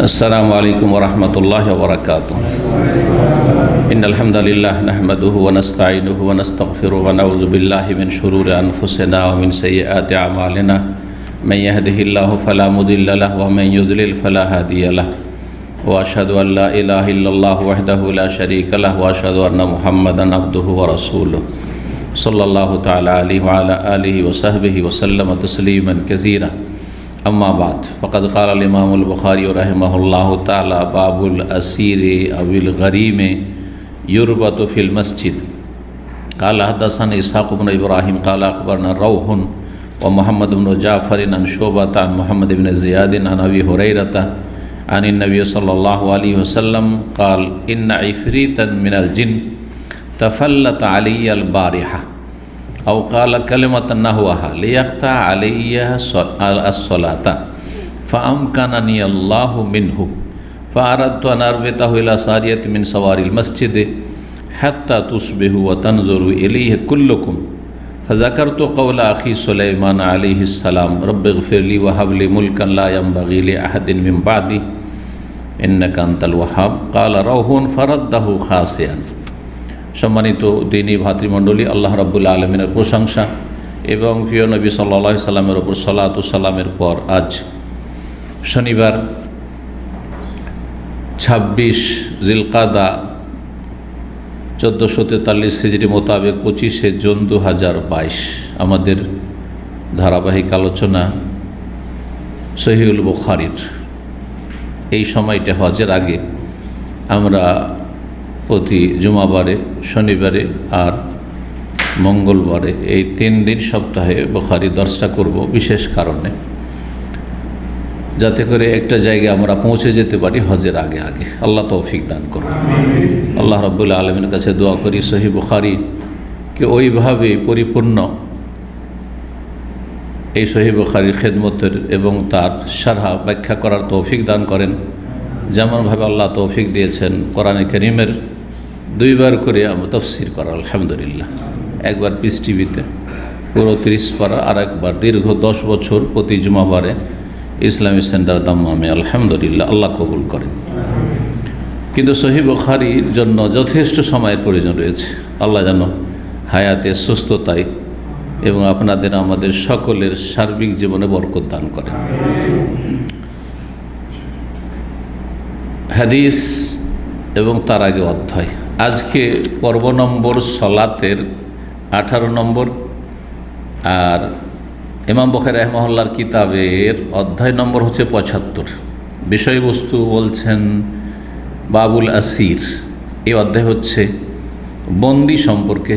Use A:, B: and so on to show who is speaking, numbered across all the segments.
A: अस्सलामु अलैकुम वरहमतुल्लाहि वबरकातुहू। इन्नल हम्दुलिल्लाह नहमदुहु व नस्तईनुहु व नस्तगफिरुहु व नऊज़ु बिल्लाहि मिन शुरूरि अनफुसिना व मिन सय्यिआति अमालिना मन यहदिहिल्लाहु फला मुदिल्ल लहु व मन युद्लिल फला हादिय लहु व अशहदु अन ला इलाहा इल्लल्लाहु वहदहु ला शरीका लहु व अशहदु अन्ना मुहम्मदन अब्दुहु व रसूलुहु सल्लल्लाहु तआला अलैहि व अला आलिहि व सहबिहि व सल्लम तस्लीमन कसीरा। अम्मा बाद फ़क़द क़ाल इमामुल बुख़ारी रहमहुल्लाहु तआला बाबुल असीर अविल गरीम युरबतु फ़िल मस्जिद। क़ाल हदसना इसहाक़ इब्न इब्राहीम क़ाल अख़बरना रौहुन व मुहम्मद इब्न जाफ़र अन शुअबत अन मुहम्मद इब्न ज़ियाद अन अबी हुरैरत अन नबी सल्लल्लाहु अलैहि वसल्लम क़ाल इन्न इफ़रीतन मिनल जिन्न तफ़ल्लत अलैयल बारिहा औ क़ाल कलिमतन नहवहा लियक़्ता अलैया अस्सलाता फ़अमकननी अल्लाहु मिन्हु फ़अरदतु अन अर्बितहु इला सारियत मिन सवारिल मस्जिद हत्ता तुस्बिहु व तंज़ुरु इलैहि कुल्लुकुम फ़ज़करतु क़ौल अख़ी सुलैमान अलैहिस्सलाम रब्बिग़फ़िरली व हब ली मुल्कन ला यंबग़ी लि अहदिन मिन बादी इन्नका अंतल वहाब। क़ाल रौहुन फ़रद्दहु ख़ासिअन। सम्मानित दीनी भातृमंडলী, আল্লাহ রাব্বুল আলামিনের প্রশংসা এবং প্রিয় নবী সাল্লাল্লাহু আলাইহি সাল্লামের উপর সালাত ও সালামের পর আজ শনিবার 26 জিলকাদা 1443 হিজরি মোতাবেক 25শে জুন 2022 আমাদের ধারাবাহিক আলোচনা সহিহুল বুখারীর এই সময়টা হজের আগে আমরা প্রতি জুমাবারে, শনিবারে আর মঙ্গলবারে এই 3 দিন সপ্তাহে বুখারী দর্সটা করব বিশেষ কারণে, যাতে করে একটা জায়গায় আমরা পৌঁছে যেতে পারি হজের আগে আগে। আল্লাহ তৌফিক দান করুন। আল্লাহ রাব্বুল আলামিনের কাছে দোয়া করি সহিহ বুখারীকে ওইভাবে পরিপূর্ণ এই সহিহ বুখারীর খেদমতের এবং তার শারহ ব্যাখ্যা করার তৌফিক দান করেন, যেমনভাবে আল্লাহ তৌফিক দিয়েছেন কোরআনে কারীমের 2 বার করে আমরা তাফসীর করার। আলহামদুলিল্লাহ, একবার পিস টিভিতে পুরো 30 পারা, আর একবার দীর্ঘ 10 বছর প্রতি জুমাবারে ইসলামী সেন্টার দাম্মামে। আলহামদুলিল্লাহ, আল্লাহ কবুল করেন। কিন্তু সহিহ বুখারীর জন্য যথেষ্ট সময়ের প্রয়োজন রয়েছে। আল্লাহ যেন হায়াতে, সুস্থতায় এবং আপনাদের আমাদের সকলের সার্বিক জীবনে বরকত দান করেন। হাদিস এবং তার আগে অধ্যায়। আজকে পর্ব নম্বর সলাতের 18 নম্বর, আর ইমাম বুখারী রাহিমাহুল্লাহর কিতাবের অধ্যায় নম্বর হচ্ছে 75। বিষয়বস্তু বলছেন বাবুল আসির। এই অধ্যায় হচ্ছে বন্দি সম্পর্কে,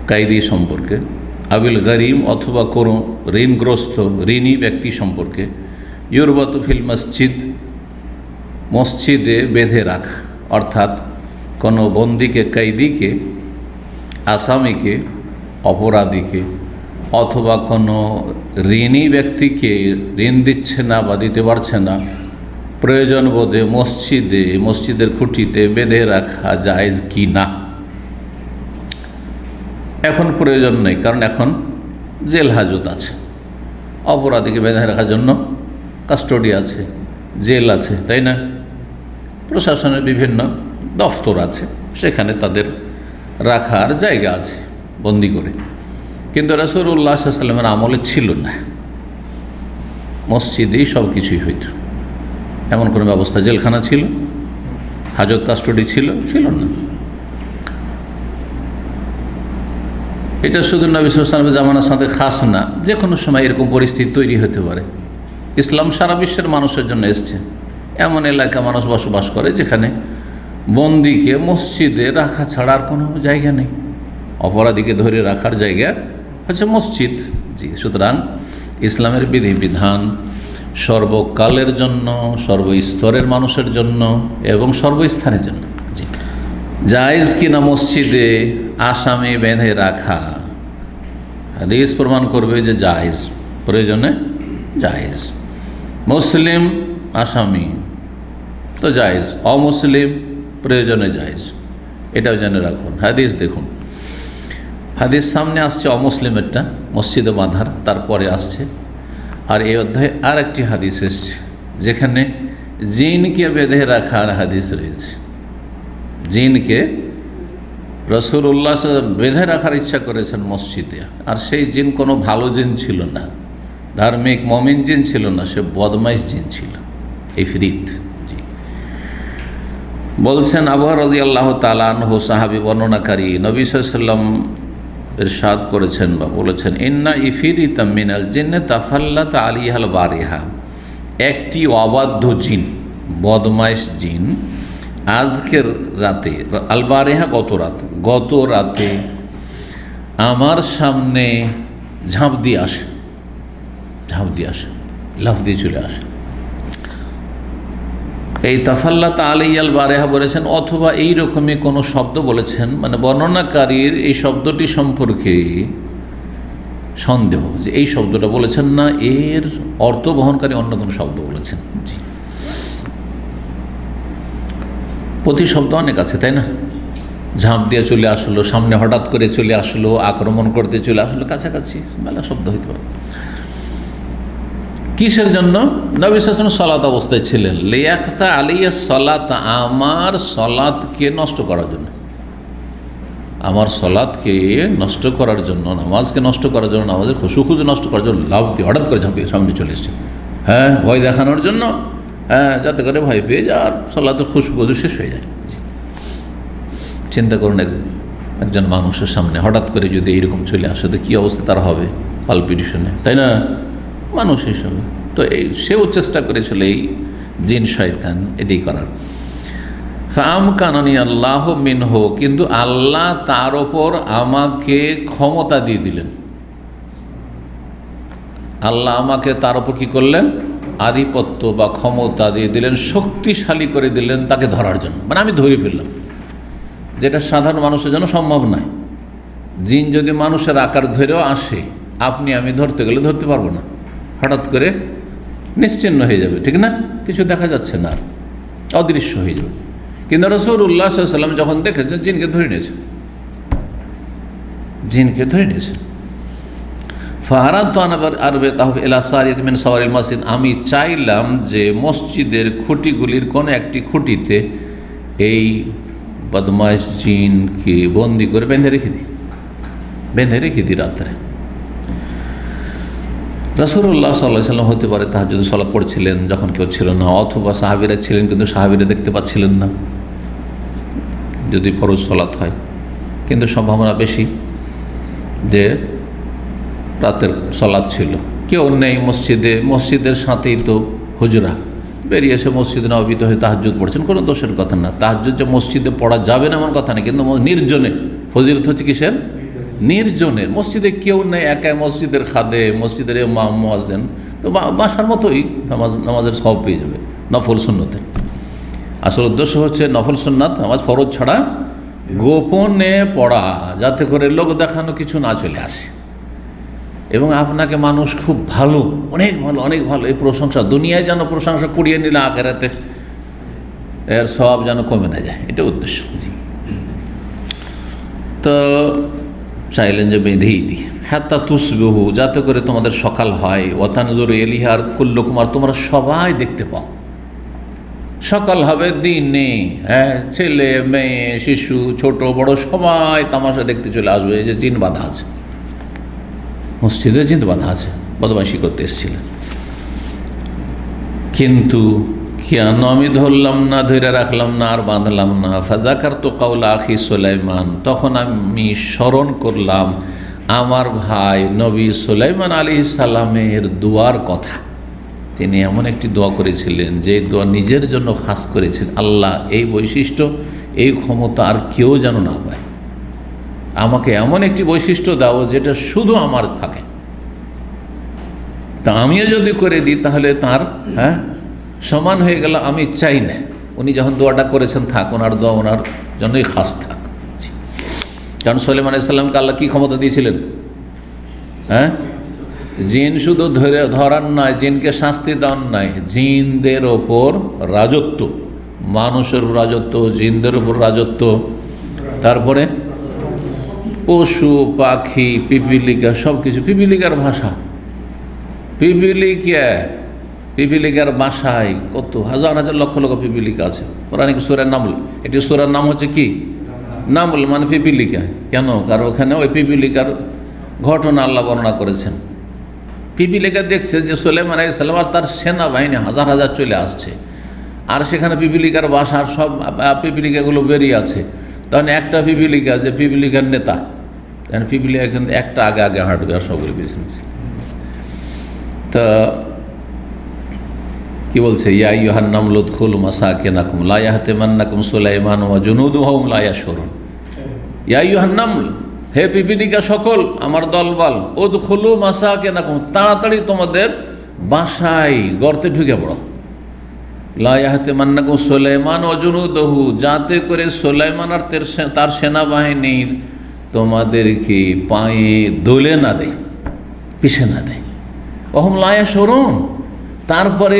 A: কায়দি সম্পর্কে, আবিল গরিম অথবা কোনো ঋণগ্রস্ত ঋণী ব্যক্তি সম্পর্কে, ইউরবাতু ফিল মসজিদ, মসজিদে বেঁধে রাখা, অর্থাৎ কোনো বন্দিকে, কয়েদিকে, আসামিকে, অপরাধীকে অথবা কোনো ঋণী ব্যক্তিকে ঋণ দিচ্ছে না বা দিতে পারছে না, প্রয়োজন বোধে মসজিদের খুঁটিতে বেঁধে রাখা জায়েজ কি না। এখন প্রয়োজন নেই, কারণ এখন জেল হাজত আছে। অপরাধীকে বেঁধে রাখার জন্য কাস্টডি আছে, জেল আছে, তাই না? প্রশাসনের বিভিন্ন দফতর আছে, সেখানে তাদের রাখার জায়গা আছে বন্দি করে। কিন্তু রাসূলুল্লাহ সাল্লাল্লাহু আলাইহি ওয়াসাল্লামের আমলে ছিল না, মসজিদেই সব কিছুই হইত। এমন কোনো ব্যবস্থা, জেলখানা ছিল, হাজত কাস্টডি ছিল না। এটা শুধু নবী সাল্লাল্লাহু আলাইহি ওয়াসাল্লামের জামানার সাথে খাস না, যে কোনো সময় এরকম পরিস্থিতি তৈরি হতে পারে। ইসলাম সারা বিশ্বের মানুষের জন্য এসছে। এমন এলাকা মানুষ বসবাস করে যেখানে বন্দিকে মসজিদে রাখা ছাড়া আর কোনো জায়গা নেই। অপরাধীকে ধরে রাখার জায়গা হচ্ছে মসজিদ। জি, সুতরাং ইসলামের বিধিবিধান সর্বকালের জন্য, সর্বস্তরের মানুষের জন্য এবং সর্বস্থানের জন্য। জি, জায়েজ কিনা মসজিদে আসামি বেঁধে রাখা? হাদিস প্রমাণ করবে যে জায়েজ, প্রয়োজনে জায়েজ। মুসলিম আসামি তো জায়েজ, অমুসলিম প্রয়োজনে জায়েজ, এটাও জেনে রাখুন। হাদিস দেখুন, হাদিস সামনে আসছে অমুসলিমেরটা, মসজিদে বাঁধার, তারপরে আসছে। আর এই অধ্যায়ে আর একটি হাদিস এসছে যেখানে জিনকে বেঁধে রাখার হাদিস রয়েছে। জিনকে রাসূলুল্লাহ বেঁধে রাখার ইচ্ছা করেছেন মসজিদে, আর সেই জিন কোনো ভালো জিন ছিল না, ধার্মিক মমিন জিন ছিল না, সে বদমাইশ জিন ছিল, ইফরিত। জি, বলছেন আবু হুরায়রা রাদিয়াল্লাহু তাআলা আনহু, সাহাবী বর্ণনাকারী, নবী সাল্লাল্লাহু আলাইহি ওয়াসাল্লাম ইরশাদ করেছেন বা বলেছেন, ইন্না ইফরিতাম মিনাল জিন্নি তাফাল্লাতা আলাইহাল বারিহা, একটি অবাধ্য জিন, বদমাইশ জিন আজকের রাতে, আল বারিহা গত রাতে আমার সামনে ঝাঁপ দিয়ে আসে, লাফ দিয়ে চলে আসে। এই তাফাল্লাতা আলাইয়াল বারিহা বলেছেন, অথবা এই রকমই কোনো শব্দ বলেছেন, মানে বর্ণনাকারীর এই শব্দটি সম্পর্কে সন্দেহ যে এই শব্দটা বলেছেন না, এর অর্থ বহনকারী অন্য কোনো শব্দ বলেছেন। জি, প্রতি শব্দ অনেক আছে, তাই না? ঝাঁপ দিয়ে চলে আসলো, সামনে হঠাৎ করে চলে আসলো, আক্রমণ করতে চলে আসলো, কাছাকাছি মেলা শব্দ হইতে পারে। কিসের জন্য? নবী সাল্লাল্লাহু আলাইহি ওয়াসাল্লাম সালাত অবস্থায় ছিলেন, লিয়াকতা আলাইয়া সালাত, আমার সালাতকে নষ্ট করার জন্য, আমার সালাতকে নষ্ট করার জন্য, নামাজকে নষ্ট করার জন্য, নামাজের খুশু নষ্ট করার জন্য লাভ দিয়ে হঠাৎ করে ঝাঁপিয়ে সামনে চলে এসেছে। হ্যাঁ, ভয় দেখানোর জন্য, হ্যাঁ, যাতে করে ভয় পেয়ে যায় আর সালাতের খুশু শেষ হয়ে যায়। চিন্তা করুন, একজন মানুষের সামনে হঠাৎ করে যদি এইরকম চলে আসে তো কী অবস্থা তার হবে, পালপিটেশনে, তাই না? মানুষ হিসাবে তো সেও চেষ্টা করেছিল এই জিন শয়তান এটি করার। ফাম কানানি আল্লাহ মিনহু, কিন্তু আল্লাহ তার ওপর আমাকে ক্ষমতা দিয়ে দিলেন। আল্লাহ আমাকে তার ওপর কী করলেন? আধিপত্য বা ক্ষমতা দিয়ে দিলেন, শক্তিশালী করে দিলেন তাকে ধরার জন্য। মানে আমি ধরে ফেললাম, যেটা সাধারণ মানুষের জন্য সম্ভব নয়। জিন যদি মানুষের আকার ধরেও আসে, আপনি আমি ধরতে গেলে ধরতে পারবো না, হঠাৎ করে নিশ্চিহ্ন হয়ে যাবে, ঠিক না? কিছু দেখা যাচ্ছে না, আর অদৃশ্য হয়ে যাবে। কিন্তু রাসূলুল্লাহ সাল্লাল্লাহু আলাইহি ওয়াসাল্লাম যখন দেখেছেন, জিনকে ধরে নিয়েছেন, ফাহারাতু আরবে তাহফ ইলা সারিত মিন সাওয়ারিল মসজিদ, আমি চাইলাম যে মসজিদের খুঁটিগুলির কোনো একটি খুঁটিতে এই বদমাইশ জিনকে বন্দি করে বেঁধে রেখে দিই রাত্রে। রাসূলুল্লাহ সাল্লাল্লাহু আলাইহি ওয়াসাল্লাম হতে পারে তাহাজ্জুদের সালাত পড়ছিলেন যখন কেউ ছিল না, অথবা সাহাবীরা ছিলেন কিন্তু সাহাবীরা দেখতে পাচ্ছিলেন না যদি ফরজ সালাত হয়, কিন্তু সম্ভাবনা বেশি যে রাতের সালাত ছিল। কেউ নেই মসজিদে, মসজিদের সাথেই তো হুজরা, বেরিয়ে এসে মসজিদে নববীতে হয়ে তাহাজ্জুদ পড়ছেন, কোনো দোষের কথা না। তাহাজ্জুদ যে মসজিদে পড়া যাবে না এমন কথা নেই, কিন্তু নির্জনে, ফজিলত হচ্ছে কিসের? নির্জনের। মসজিদে কেউ নেই, একাই মসজিদের খাদে, মসজিদের ইমাম মুয়াজ্জিন, তো বাসার মতোই নামাজের সওয়াব পেয়ে যাবে নফল সুন্নতের। আসল উদ্দেশ্য হচ্ছে নফল সুন্নাত নামাজ ফরজ ছাড়া গোপনে পড়া, যাতে করে লোক দেখানো কিছু না চলে আসে এবং আপনাকে মানুষ খুব ভালো, অনেক ভালো এই প্রশংসা, দুনিয়ায় যেন প্রশংসা কুড়িয়ে নিলে আখিরাতে এর সওয়াব যেন কমে না যায়, এটা উদ্দেশ্য। তো চাইলেন যে বেঁধেই দিই, হাত্তা তুসবিহু, যাতে করে তোমাদের সকাল হয়, ওয়াতানজুরু ইলাইহার কুল্লুকুম, আর তোমরা সবাই দেখতে পাও। সকাল হবে দিনে, হ্যাঁ, ছেলে মেয়ে শিশু ছোট বড় সবাই তামাশা দেখতে চলে আসবে যে জিন বাঁধা আছে মসজিদে, জিন বাঁধা আছে, বদমাইশি করতে এসেছিলেন। কিন্তু কেন আমি ধরলাম না, ধরে রাখলাম না, আর বাঁধলাম না? ফাযাকারতু কাওলা আখি সুলাইমান, তখন আমি স্মরণ করলাম আমার ভাই নবী সুলাইমান আলাইহিস সালামের দোয়ার কথা। তিনি এমন একটি দোয়া করেছিলেন যে দোয়া নিজের জন্য খাস করেছেন, আল্লাহ এই বৈশিষ্ট্য এই ক্ষমতা আর কেউ যেন না পায়, আমাকে এমন একটি বৈশিষ্ট্য দাও যেটা শুধু আমার থাকে, তা আমিও যদি করে দিই তাহলে তার সমান হয়ে গেল, আমি চাই না। উনি যখন দোয়াটা করেছেন, থাক, ওনার দোয়া ওনার জন্যই খাস থাক। কারণ সুলাইমান আলাইহিস সালামকে আল্লাহ কী ক্ষমতা দিয়েছিলেন? জিন শুধু ধরার নয়, জিনকে শাস্তি দেওয়ার নয়, জিনদের ওপর রাজত্ব, মানুষের রাজত্ব, জিনদের ওপর রাজত্ব, তারপরে পশু পাখি পিপিলিকা সব কিছু, পিপিলিকার ভাষা, পিপিলিকা পিপিলিকার বাসায় কত হাজার হাজার লক্ষ লক্ষ পিপিলিকা আছে। কোরআনে সূরা নামল, একটি সূরার নাম হচ্ছে কি নামল, মানে পিপিলিকা। কেন? কারণ ওখানে ওই পিপিলিকার ঘটনা আল্লাহ বর্ণনা করেছেন। পিপিলিকা দেখছে যে সুলাইমান আলাইহিস সালাম আর তার সেনাবাহিনী হাজার হাজার চলে আসছে, আর সেখানে পিপিলিকার বাসার সব পিপিলিকাগুলো বেরিয়ে আছে। তখন একটা পিপিলিকা, যে পিপিলিকার নেতা, পিপিলিকা কিন্তু একটা আগে আগে হাঁটবে আর সবগুলো পিছনে। তা কি বলছে? ইয়া আইয়ুহান নামলু উদখুলু মাসাকিনাকুম লা ইয়াহতিমান্নাকুম সুলাইমান ওয়া জুনুদুহু ওয়া হুম লা ইয়াশউরুন। ইয়া আইয়ুহান নামল, হে পিপিলিকা সকল, আমার দলবল, উদখুলু মাসাকিনাকুম, তাড়াতাড়ি তোমাদের বাসায় গর্তে ঢুকে পড়ো। লা ইয়াহতিমান্নাকুম সুলাইমান ওয়া জুনুদুহু, যাতে করে সুলাইমান আর তার সেনাবাহিনীর তোমাদেরকে পায়ে দোলে না দেয়, পিছে না দেয়। ওয়া হুম লা ইয়াশউরুন, তারপরে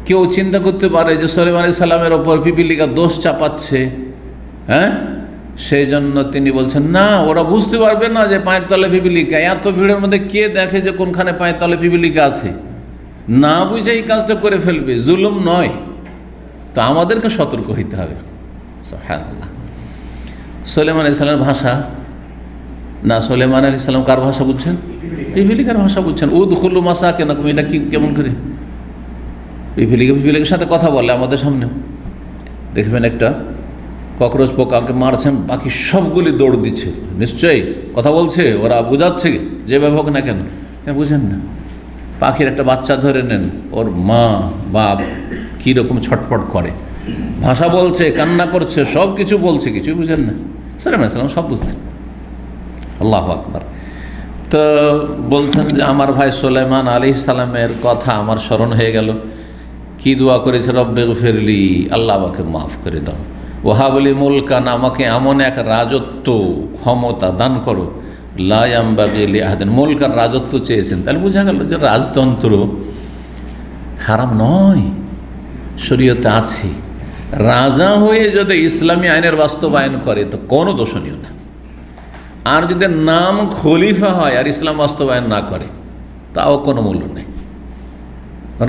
A: কেউ চিন্তা করতে পারে যে সুলাইমান আলাইহিস সালামের ওপর পিপিলিকা দোষ চাপাচ্ছে। হ্যাঁ, সেই জন্য তিনি বলছেন না, ওরা বুঝতে পারবে না যে পায়ের তলে পিপিলিকা। এত ভিড়ের মধ্যে কে দেখে যে কোনখানে পায়ের তলে পিপিলিকা আছে? না বুঝে এই কাজটা করে ফেলবে, জুলুম নয়। তো আমাদেরকে সতর্ক হইতে হবে। সুবহানাল্লাহ। সুলাইমান আলাইহিস সালামের ভাষা না, সুলাইমান আলাইহিস সালাম কার ভাষা বুঝছেন? পিপিলিকার ভাষা বুঝছেন। উদখুলু মাসাকিনাকুম, এটা কি কেমন করে? পিপিলিকার সাথে কথা বলে আমাদের সামনে। দেখবেন একটা ককরোচ পোকাকে মারছেন, বাকি সবগুলি দৌড় দিচ্ছে, নিশ্চয়ই কথা বলছে, ওরা বুঝাচ্ছে যেভাবে হোক না কেন। বুঝেন না, পাখির একটা বাচ্চা ধরে নেন, ওর মা বাপ কীরকম ছটফট করে, ভাষা বলছে, কান্না করছে, সব কিছু বলছে, কিছুই বুঝেন না। সুলাইমান আলাইহিস সালাম সব বুঝতেন। আল্লাহু আকবার। তো বলছেন যে আমার ভাই সুলাইমান আলাইহিস সালামের কথা আমার স্মরণ হয়ে গেল। কি দোয়া করেছে? রব্বে গফিরলি, আল্লাহ আমাকে মাফ করে দাও। ওয়াহাবলি মুলকান, আমাকে এমন এক রাজত্ব ক্ষমতা দান করো, লা ইয়ামবাগি লিআহাদিন, মুলকান রাজত্ব চেয়েছেন। তাহলে বোঝা গেল যে রাজতন্ত্র হারাম নয়, শরীয়তে আছে। রাজা হয়ে যদি ইসলামী আইনের বাস্তবায়ন করে তো কোনো দোষণীয় না। আর যদি নাম খলিফা হয় আর ইসলাম বাস্তবায়ন না করে, তাও কোনো মূল্য নেই।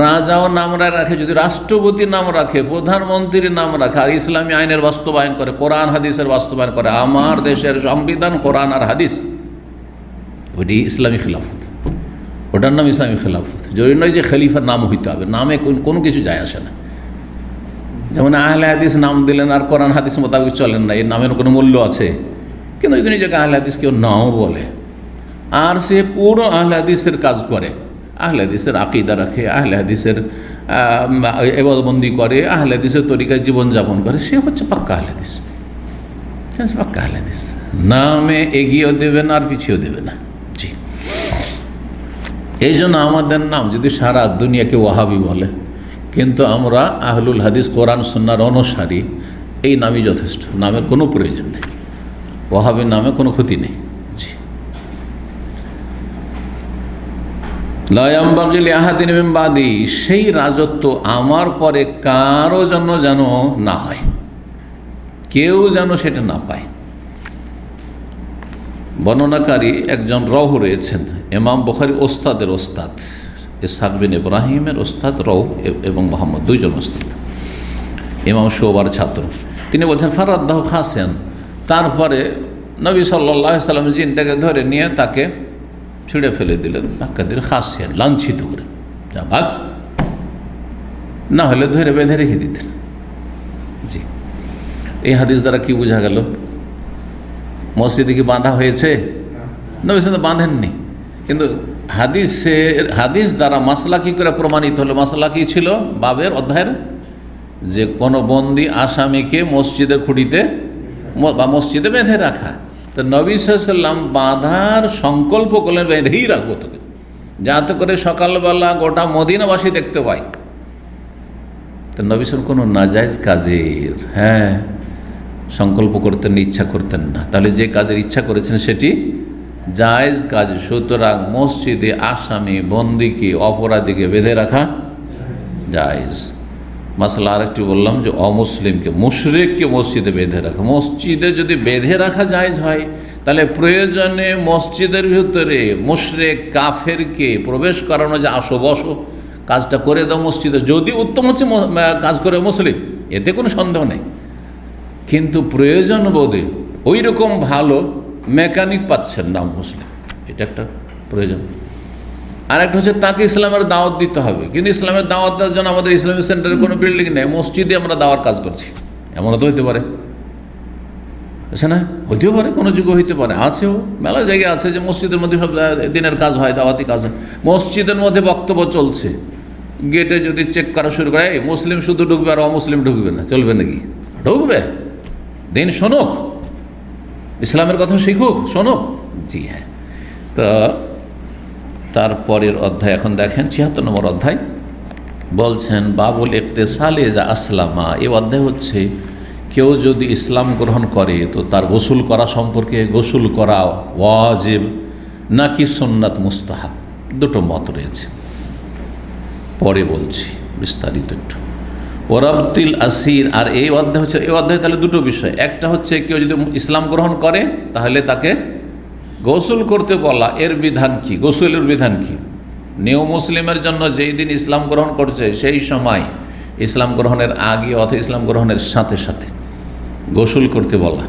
A: রাজাও নাম রাখে, যদি রাষ্ট্রপতি নাম রাখে, প্রধানমন্ত্রীর নাম রাখে, আর ইসলামী আইনের বাস্তবায়ন করে, কোরআন হাদিসের বাস্তবায়ন করে, আমার দেশের সংবিধান কোরআন আর হাদিস, ওইটি ইসলামী খেলাফত, ওটার নাম ইসলামী খেলাফত। জরুরি নয় যে খলিফার নাম হইতে হবে, নামে কোনো কিছু যায় আসে না। যেমন আহলে হাদিস নাম দিলেন আর কোরআন হাদিস মোতাবেক চলেন না, এর নামের কোনো মূল্য আছে? কিন্তু ওই নিজেকে আহলে হাদিস কেউ নাও বলে, আর সে পুরো আহলে হাদিসের কাজ করে, আহলে হাদিসের আকিদা রাখে, আহলে হাদিসের ইবাদতবন্দি করে, আহলে হাদিসের তরিকায় জীবনযাপন করে, সে হচ্ছে পাক্কা আহলে হাদিস। পাক্কা আহলে হাদিস, নামে এগিয়েও দেবে না আর পিছিয়েও দেবে না। জি, এই জন্য আমাদের নাম যদি সারা দুনিয়াকে ওয়াহাবি বলে, কিন্তু আমরা আহলুল হাদিস কোরআন সুন্নাহর অনুসারী, এই নামই যথেষ্ট, নামের কোনো প্রয়োজন নেই, ওয়াহাবির নামে কোনো ক্ষতি নেই। জি, লা ইয়ামবাগি লিআহাদিন মিন বাদি, সেই রাজত্ব আমার পরে কারো জন্য যেন না হয়, কেউ যেন সেটা না পায়। বর্ণনাকারী একজন রহ রয়েছেন, ইমাম বুখারী ওস্তাদের ওস্তাদ, ইসহাক বিন ইব্রাহিমের ওস্তাদ রহ এবং মোহাম্মদ, দুইজন ওস্তাদ, ইমাম শুবার ছাত্র। তিনি বলছেন ফারাদ্দাহু খাসিয়ান, তারপরে নবী সাল্লাল্লাহু আলাইহি সাল্লাম জিনটাকে ধরে নিয়ে তাকে ছিঁড়ে ফেলে দিলেন, ধাক্কা দিলেন, খাসিয়ান, লাঞ্ছিত করে, যা ভাগ, না হলে ধরে বেঁধে রেখে দিতেন। জি, এই হাদিস দ্বারা কি বোঝা গেল? মসজিদে কি বাঁধা হয়েছে? নবী সাল্লাল্লাহু বাঁধেননি, কিন্তু হাদিস দ্বারা মাসলা কি করে প্রমাণিত হলো? মাসলা কি ছিল বাবের অধ্যায়ের? যে কোনো বন্দি আসামিকে মসজিদের খুঁটিতে বা মসজিদে বেঁধে রাখা। তো নবী সাল্লাল্লাহু আলাইহি ওয়াসাল্লাম বাঁধার সংকল্প করলেন, বেঁধেই রাখবো তোকে, যাতে করে সকালবেলা গোটা মদিনাবাসী দেখতে পায়। তো নবী সাল্লাল্লাহু কোনো নাজায়েজ কাজের সংকল্প করতেন না, ইচ্ছা করতেন না। তাহলে যে কাজের ইচ্ছা করেছেন সেটি জায়েজ কাজ। সুতরাং মসজিদে আসামি, বন্দীকে, অপরাধীকে বেঁধে রাখা জায়েজ। মাসলা আরেকটি বললাম যে অমুসলিমকে, মুশরিককে মসজিদে বেঁধে রাখা। মসজিদে যদি বেঁধে রাখা জায়েজ হয়, তাহলে প্রয়োজনে মসজিদের ভিতরে মুশরিক কাফেরকে প্রবেশ করানো, যে আসো বসো, কাজটা করে দাও মসজিদে, যদি উত্তম হচ্ছে কাজ করে মুসলিম, এতে কোনো সন্দেহ নেই। কিন্তু প্রয়োজন বোধে ওই রকম ভালো মেকানিক পাচ্ছেন না মুসলিম, এটা একটা প্রয়োজন। আর একটা হচ্ছে তাকে ইসলামের দাওয়াত দিতে হবে, কিন্তু ইসলামের দাওয়াত দেওয়ার জন্য আমাদের ইসলামিক সেন্টারের কোনো বিল্ডিং নেই, মসজিদে আমরা দাওয়ার কাজ করছি, এমনও তো হইতে পারে, আছে না? হইতেও পারে, কোনো যুগ হইতে পারে, আছেও মেলা জায়গায় আছে যে মসজিদের মধ্যে সব দিনের কাজ হয়, দাওয়াতি কাজ হয়। মসজিদের মধ্যে বক্তব্য চলছে, গেটে যদি চেক করা শুরু করে এই মুসলিম শুধু ঢুকবে আর অমুসলিম ঢুকবে না, চলবে নাকি? ঢুকবে, দিন শোনুক, ইসলামের কথা শিখুক, শোনুক। জি হ্যাঁ। তো তারপরের অধ্যায় এখন দেখেন ৭৬ নম্বর অধ্যায়, বলছেন বাবুল ইকতিসালে যা আসলামা। এই অধ্যায় হচ্ছে কেউ যদি ইসলাম গ্রহণ করে তো তার গোসল করা সম্পর্কে, গোসল করা ওয়াজিব নাকি সুন্নাত মুস্তাহাব, দুটো মত রয়েছে, পরে বলছি বিস্তারিত একটু। ওরাবতিল আসির, আর এই অধ্যায় হচ্ছে, এই অধ্যায় তাহলে দুটো বিষয়, একটা হচ্ছে কেউ যদি ইসলাম গ্রহণ করে তাহলে তাকে গোসল করতে বলা, এর বিধান কি, গোসলের বিধান কি। নিউ মুসলিমের জন্য যেই দিন ইসলাম গ্রহণ করছে সেই সময়, ইসলাম গ্রহণের আগে অথবা ইসলাম গ্রহণের সাথে সাথে গোসল করতে বলা,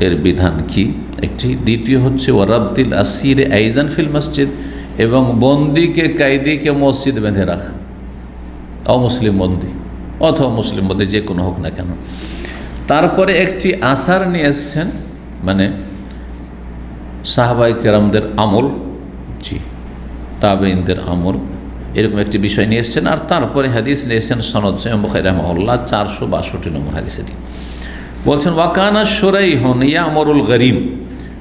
A: এর বিধান কি একটি। দ্বিতীয় হচ্ছে ওরাবতিল আসির আইজান ফিল মসজিদ, এবং বন্দিকে, কায়দিকে মসজিদ বেঁধে রাখা, অমুসলিম বন্দি অথবা মুসলিম বন্দি যে কোনো হোক না কেন। তারপরে একটি আসার নিয়ে এসছেন, মানে সাহাবাই কেরামদের আমল, জি তাবেঈনদের আমল, এরকম একটি বিষয় নিয়ে এসছেন। আর তারপরে হাদিস নিয়ে এসছেন সনদ সহিহ বুখারী রাহিমাহুল্লাহ 462 নম্বর হাদিস। এটি বলছেন ওয়াকানা শুরাইহুন ইয়ামুরুল গরীব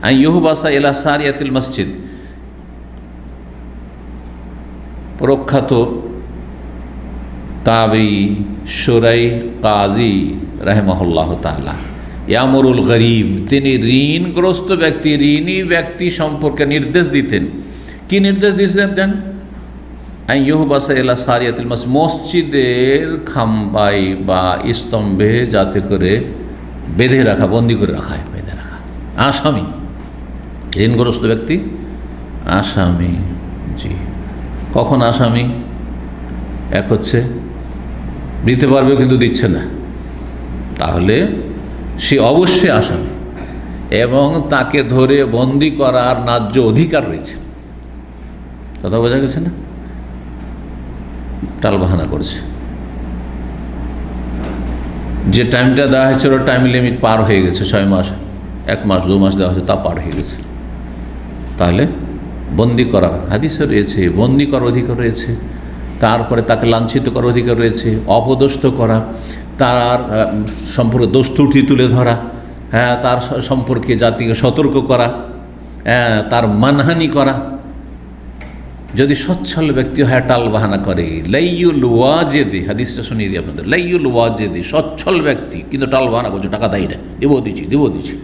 A: আন ইউহবাসা ইলা সারিয়াতিল মসজিদ। প্রখ্যাত তাবেঈ শুরাই কাজী রাহিমাহুল্লাহ তাআলা ইয়ামুরুল গরীব, তিনি ঋণগ্রস্ত ব্যক্তি, ঋণী ব্যক্তি সম্পর্কে নির্দেশ দিতেন। কি নির্দেশ দিতেন? আন ইউহবাসা ইলা সারিয়াতিল মসজিদ, মসজিদের খাম্বাই বা স্তম্ভে যাতে করে বেঁধে রাখা, বন্দি করে রাখা হয়, বেঁধে রাখা। আসামি, ঋণগ্রস্ত ব্যক্তি আসামি, জি। কখন আসামি? এক হচ্ছে দিতে পারবে কিন্তু দিচ্ছে না, তাহলে সে অবশ্যই আসামি এবং তাকে ধরে বন্দি করার ন্যায্য অধিকার রয়েছে। কথা বোঝা গেছে না? টালবাহানা করছে, যে টাইমটা দেওয়া হয়েছিল টাইম লিমিট পার হয়ে গেছে, 6 মাস, 1 মাস, 2 মাস দেওয়া হয়েছে, তা পার হয়ে গেছে, তাহলে বন্দি করার হাদিসে রয়েছে, বন্দি করার অধিকার রয়েছে। তারপরে তাকে লাঞ্ছিত করার অধিকার রয়েছে, অপদস্থ করা, তার সম্পর্কে দোষ ত্রুটি তুলে ধরা, হ্যাঁ, তার সম্পর্কে জাতিকে সতর্ক করা, হ্যাঁ, তার মানহানি করা। যদি সচ্ছল ব্যক্তি হয়, টাল বাহানা করে, লাইয়ুল ওয়াজেদি, হাদিসটা শুনিয়ে দিই আপনাদের, লাইয়ুল ওয়াজেদি, সচ্ছল ব্যক্তি কিন্তু টাল বাহানা করছে, টাকা দেয় না, দেবো দিচ্ছি।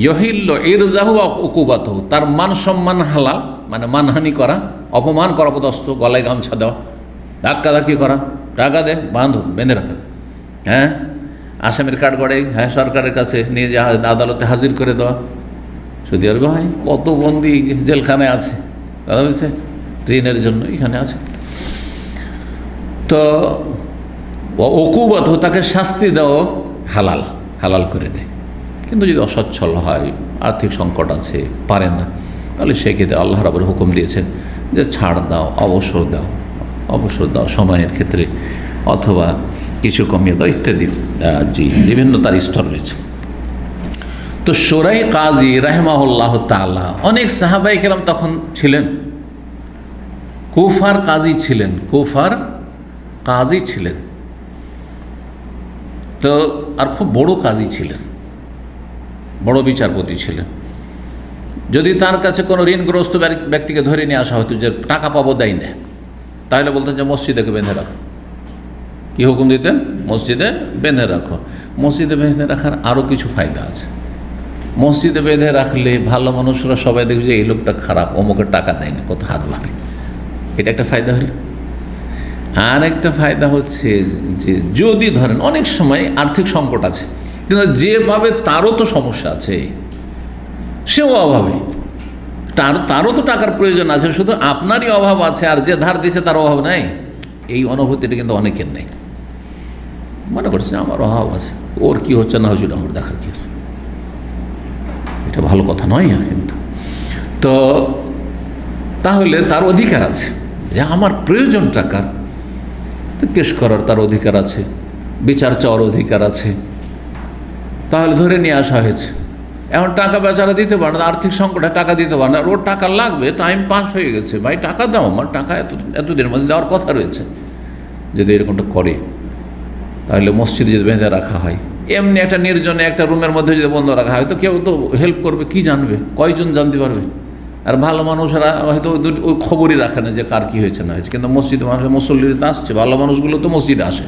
A: ইহিল্ল ইরজাহু ওয়া উকুবাতহু, তার মান সম্মান হালাল, মানে মানহানি করা, অপমান করা, অপদস্থ, গলায় গামছা দেওয়া, ধাক্কাধাক্কি করা, টাকা দে, বেঁধে রাখা, হ্যাঁ, আসামির কাঠগড়াই, হ্যাঁ, সরকারের কাছে নিয়ে যা আদালতে হাজির করে দেওয়া। সৌদি আরবে হয়, কত বন্দি জেলখানায় আছে, কথা বলছে, ঋণের জন্য এখানে আছে। তো উকুবাত, তাকে শাস্তি দেওয়া হালাল করে দেয়। কিন্তু যদি অসচ্ছল হয়, আর্থিক সংকট আছে, পারে না, তাহলে সেক্ষেত্রে আল্লাহ রাব্বুল হুকুম দিয়েছেন যে ছাড় দাও, অবসর দাও সময়ের ক্ষেত্রে, অথবা কিছু কমিয়ে দাও ইত্যাদি। জি, বিভিন্ন তার স্তর রয়েছে। তো শুরাই কাজী রাহিমাহুল্লাহ তাআলা, অনেক সাহাবায়ে কেরাম তখন ছিলেন, কুফার কাজী ছিলেন, তো আর খুব বড় কাজী ছিলেন, বড় বিচারপতি ছিলেন। যদি তার কাছে কোনো ঋণগ্রস্ত ব্যক্তিকে ধরে নিয়ে আসা হতো যে টাকা পাবো, দেয় না, তাহলে বলতেন যে মসজিদে বেঁধে রাখো। কি হুকুম দিতেন? মসজিদে বেঁধে রাখো। মসজিদে বেঁধে রাখার আরও কিছু ফায়দা আছে। মসজিদে বেঁধে রাখলে ভালো মানুষরা সবাই দেখবে যে এই লোকটা খারাপ, অমুকের টাকা দেয়নি, কত হাত ভাঙে, এটা একটা ফায়দা হলো। আর একটা ফায়দা হচ্ছে যে যদি ধরেন অনেক সময় আর্থিক সংকট আছে, কিন্তু যেভাবে তারও তো সমস্যা আছে, সেও অভাবে, তারও তো টাকার প্রয়োজন আছে, শুধু আপনারই অভাব আছে আর যে ধার দিয়েছে তার অভাব নাই। এই অনুভূতিটা কিন্তু অনেকের নেই। মনে করছে আমার অভাব আছে, ওর কি হচ্ছে না হচ্ছে আমার দেখার কি, এটা ভালো কথা নয় কিন্তু। তো তাহলে তার অধিকার আছে যে আমার প্রয়োজন টাকার, তো কেস করার তার অধিকার আছে, বিচার চাওয়ার অধিকার আছে। তাহলে ধরে নিয়ে আসা হয়েছে, এখন টাকা বেচারা দিতে পারে না, আর্থিক সংকটে টাকা দিতে পারে না, ওর টাকা লাগবে, টাইম পাস হয়ে গেছে, ভাই টাকা দাও, আমার টাকা এতদিনের মধ্যে দেওয়ার কথা রয়েছে। যদি এরকমটা করে তাহলে মসজিদে যদি বেঁধে রাখা হয়, এমনি একটা নির্জনে একটা রুমের মধ্যে যদি বন্ধ রাখা হয়, তো কেউ তো হেল্প করবে, কি জানবে, কয়জন জানতে পারবে? আর ভালো মানুষরা হয়তো ওই খবরই রাখে না যে কার কী হয়েছে না হয়েছে। কিন্তু মসজিদে মানুষের মুসল্লিরা আসছে, ভালো মানুষগুলো তো মসজিদে আসে,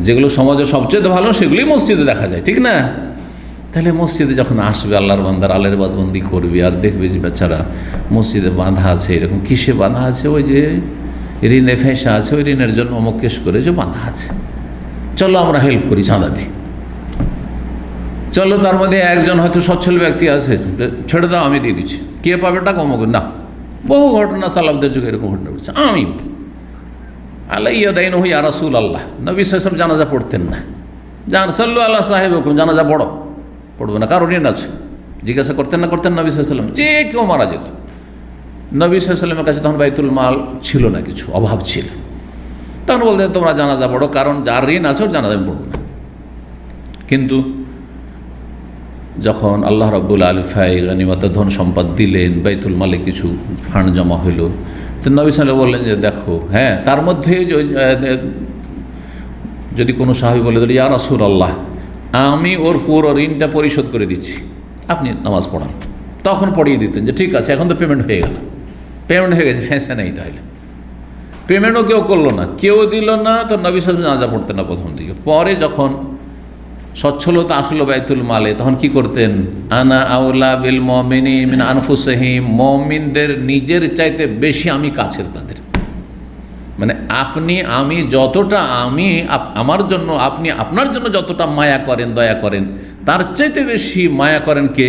A: যেগুলো সমাজে সবচেয়ে ভালো সেগুলোই মসজিদে দেখা যায়, ঠিক না? তাহলে মসজিদে যখন আসবে আল্লাহর বান্দার, আল্লাহর বাদবন্দি করবে, আর দেখবে যে বাচ্চারা মসজিদে বাঁধা আছে, এরকম কিসে বাঁধা আছে, ওই যে ঋণে ফেঁসা আছে, ওই ঋণের জন্য অমুক কেস করে যে বাঁধা আছে, চলো আমরা হেল্প করি, চাঁদা দিই, চলো। তার মধ্যে একজন হয়তো সচ্ছল ব্যক্তি আছে, ছেড়ে দাও আমি দিয়ে দিচ্ছি, কে পাবে টাকা? অমুক না। বহু ঘটনা সালাফদের যুগে এরকম ঘটনা ঘটছে। আমি আল্লাহ ইয়াদাইন হই আর রাসূল আল্লাহ, নবী সাল্লাল্লাহু আলাইহি ওয়াসাল্লাম জানাজা পড়তেন না, জান সাল্লু আল্লাহ সাহেব হুকুম, জানাজা পড়ো, পড়বে না, কারণ ঋণ আছে, জিজ্ঞাসা করতেন না করতেন নবী সাল্লাল্লাহু আলাইহি ওয়াসাল্লাম। যে কেউ মারা যেত, নবী সাল্লাল্লাহু আলাইহি ওয়াসাল্লামের কাছে তখন বাইতুল মাল ছিল না, কিছু অভাব ছিল, তখন বলতেন তোমরা জানাজা পড়ো, কারণ যার ঋণ আছে ওর জানাজা আমি পড়ব না। কিন্তু যখন আল্লাহ রাব্বুল আলিফাই গনিমত ধন সম্পদ দিলেন, বাইতুল মালে কিছু ফান্ড জমা হইল, তো নবী সাল্লাল্লাহু আলাইহি ওয়াসাল্লাম বললেন যে দেখো, হ্যাঁ, তার মধ্যে যদি কোনো সাহাবী বলে দিল ইয়া রাসূলুল্লাহ, আমি ওর পুরো ঋণটা পরিশোধ করে দিচ্ছি, আপনি নামাজ পড়ান, তখন পড়িয়ে দিতেন যে ঠিক আছে, এখন তো পেমেন্ট হয়ে গেল, পেমেন্ট হয়ে গেছে, ফেঁসে নেই। তাহলে পেমেন্টও কেউ করলো না, কেউ দিল না, তো নবী সাল্লাল্লাহু আলাইহি ওয়াসাল্লাম জানাজা পড়তেন না প্রথম দিকে। পরে যখন সচ্ছলতা আসলো বাইতুল মালে, তখন কি করতেন? আনা আউলা বিল মুমিনিনা মিন আনফুসিহিম, মুমিনদের নিজের চাইতে বেশি আমি কাছের তাদের। মানে আপনি আমি যতটা আমার জন্য, আপনি আপনার জন্য যতটা মায়া করেন, দয়া করেন, তার চাইতে বেশি মায়া করেন কে?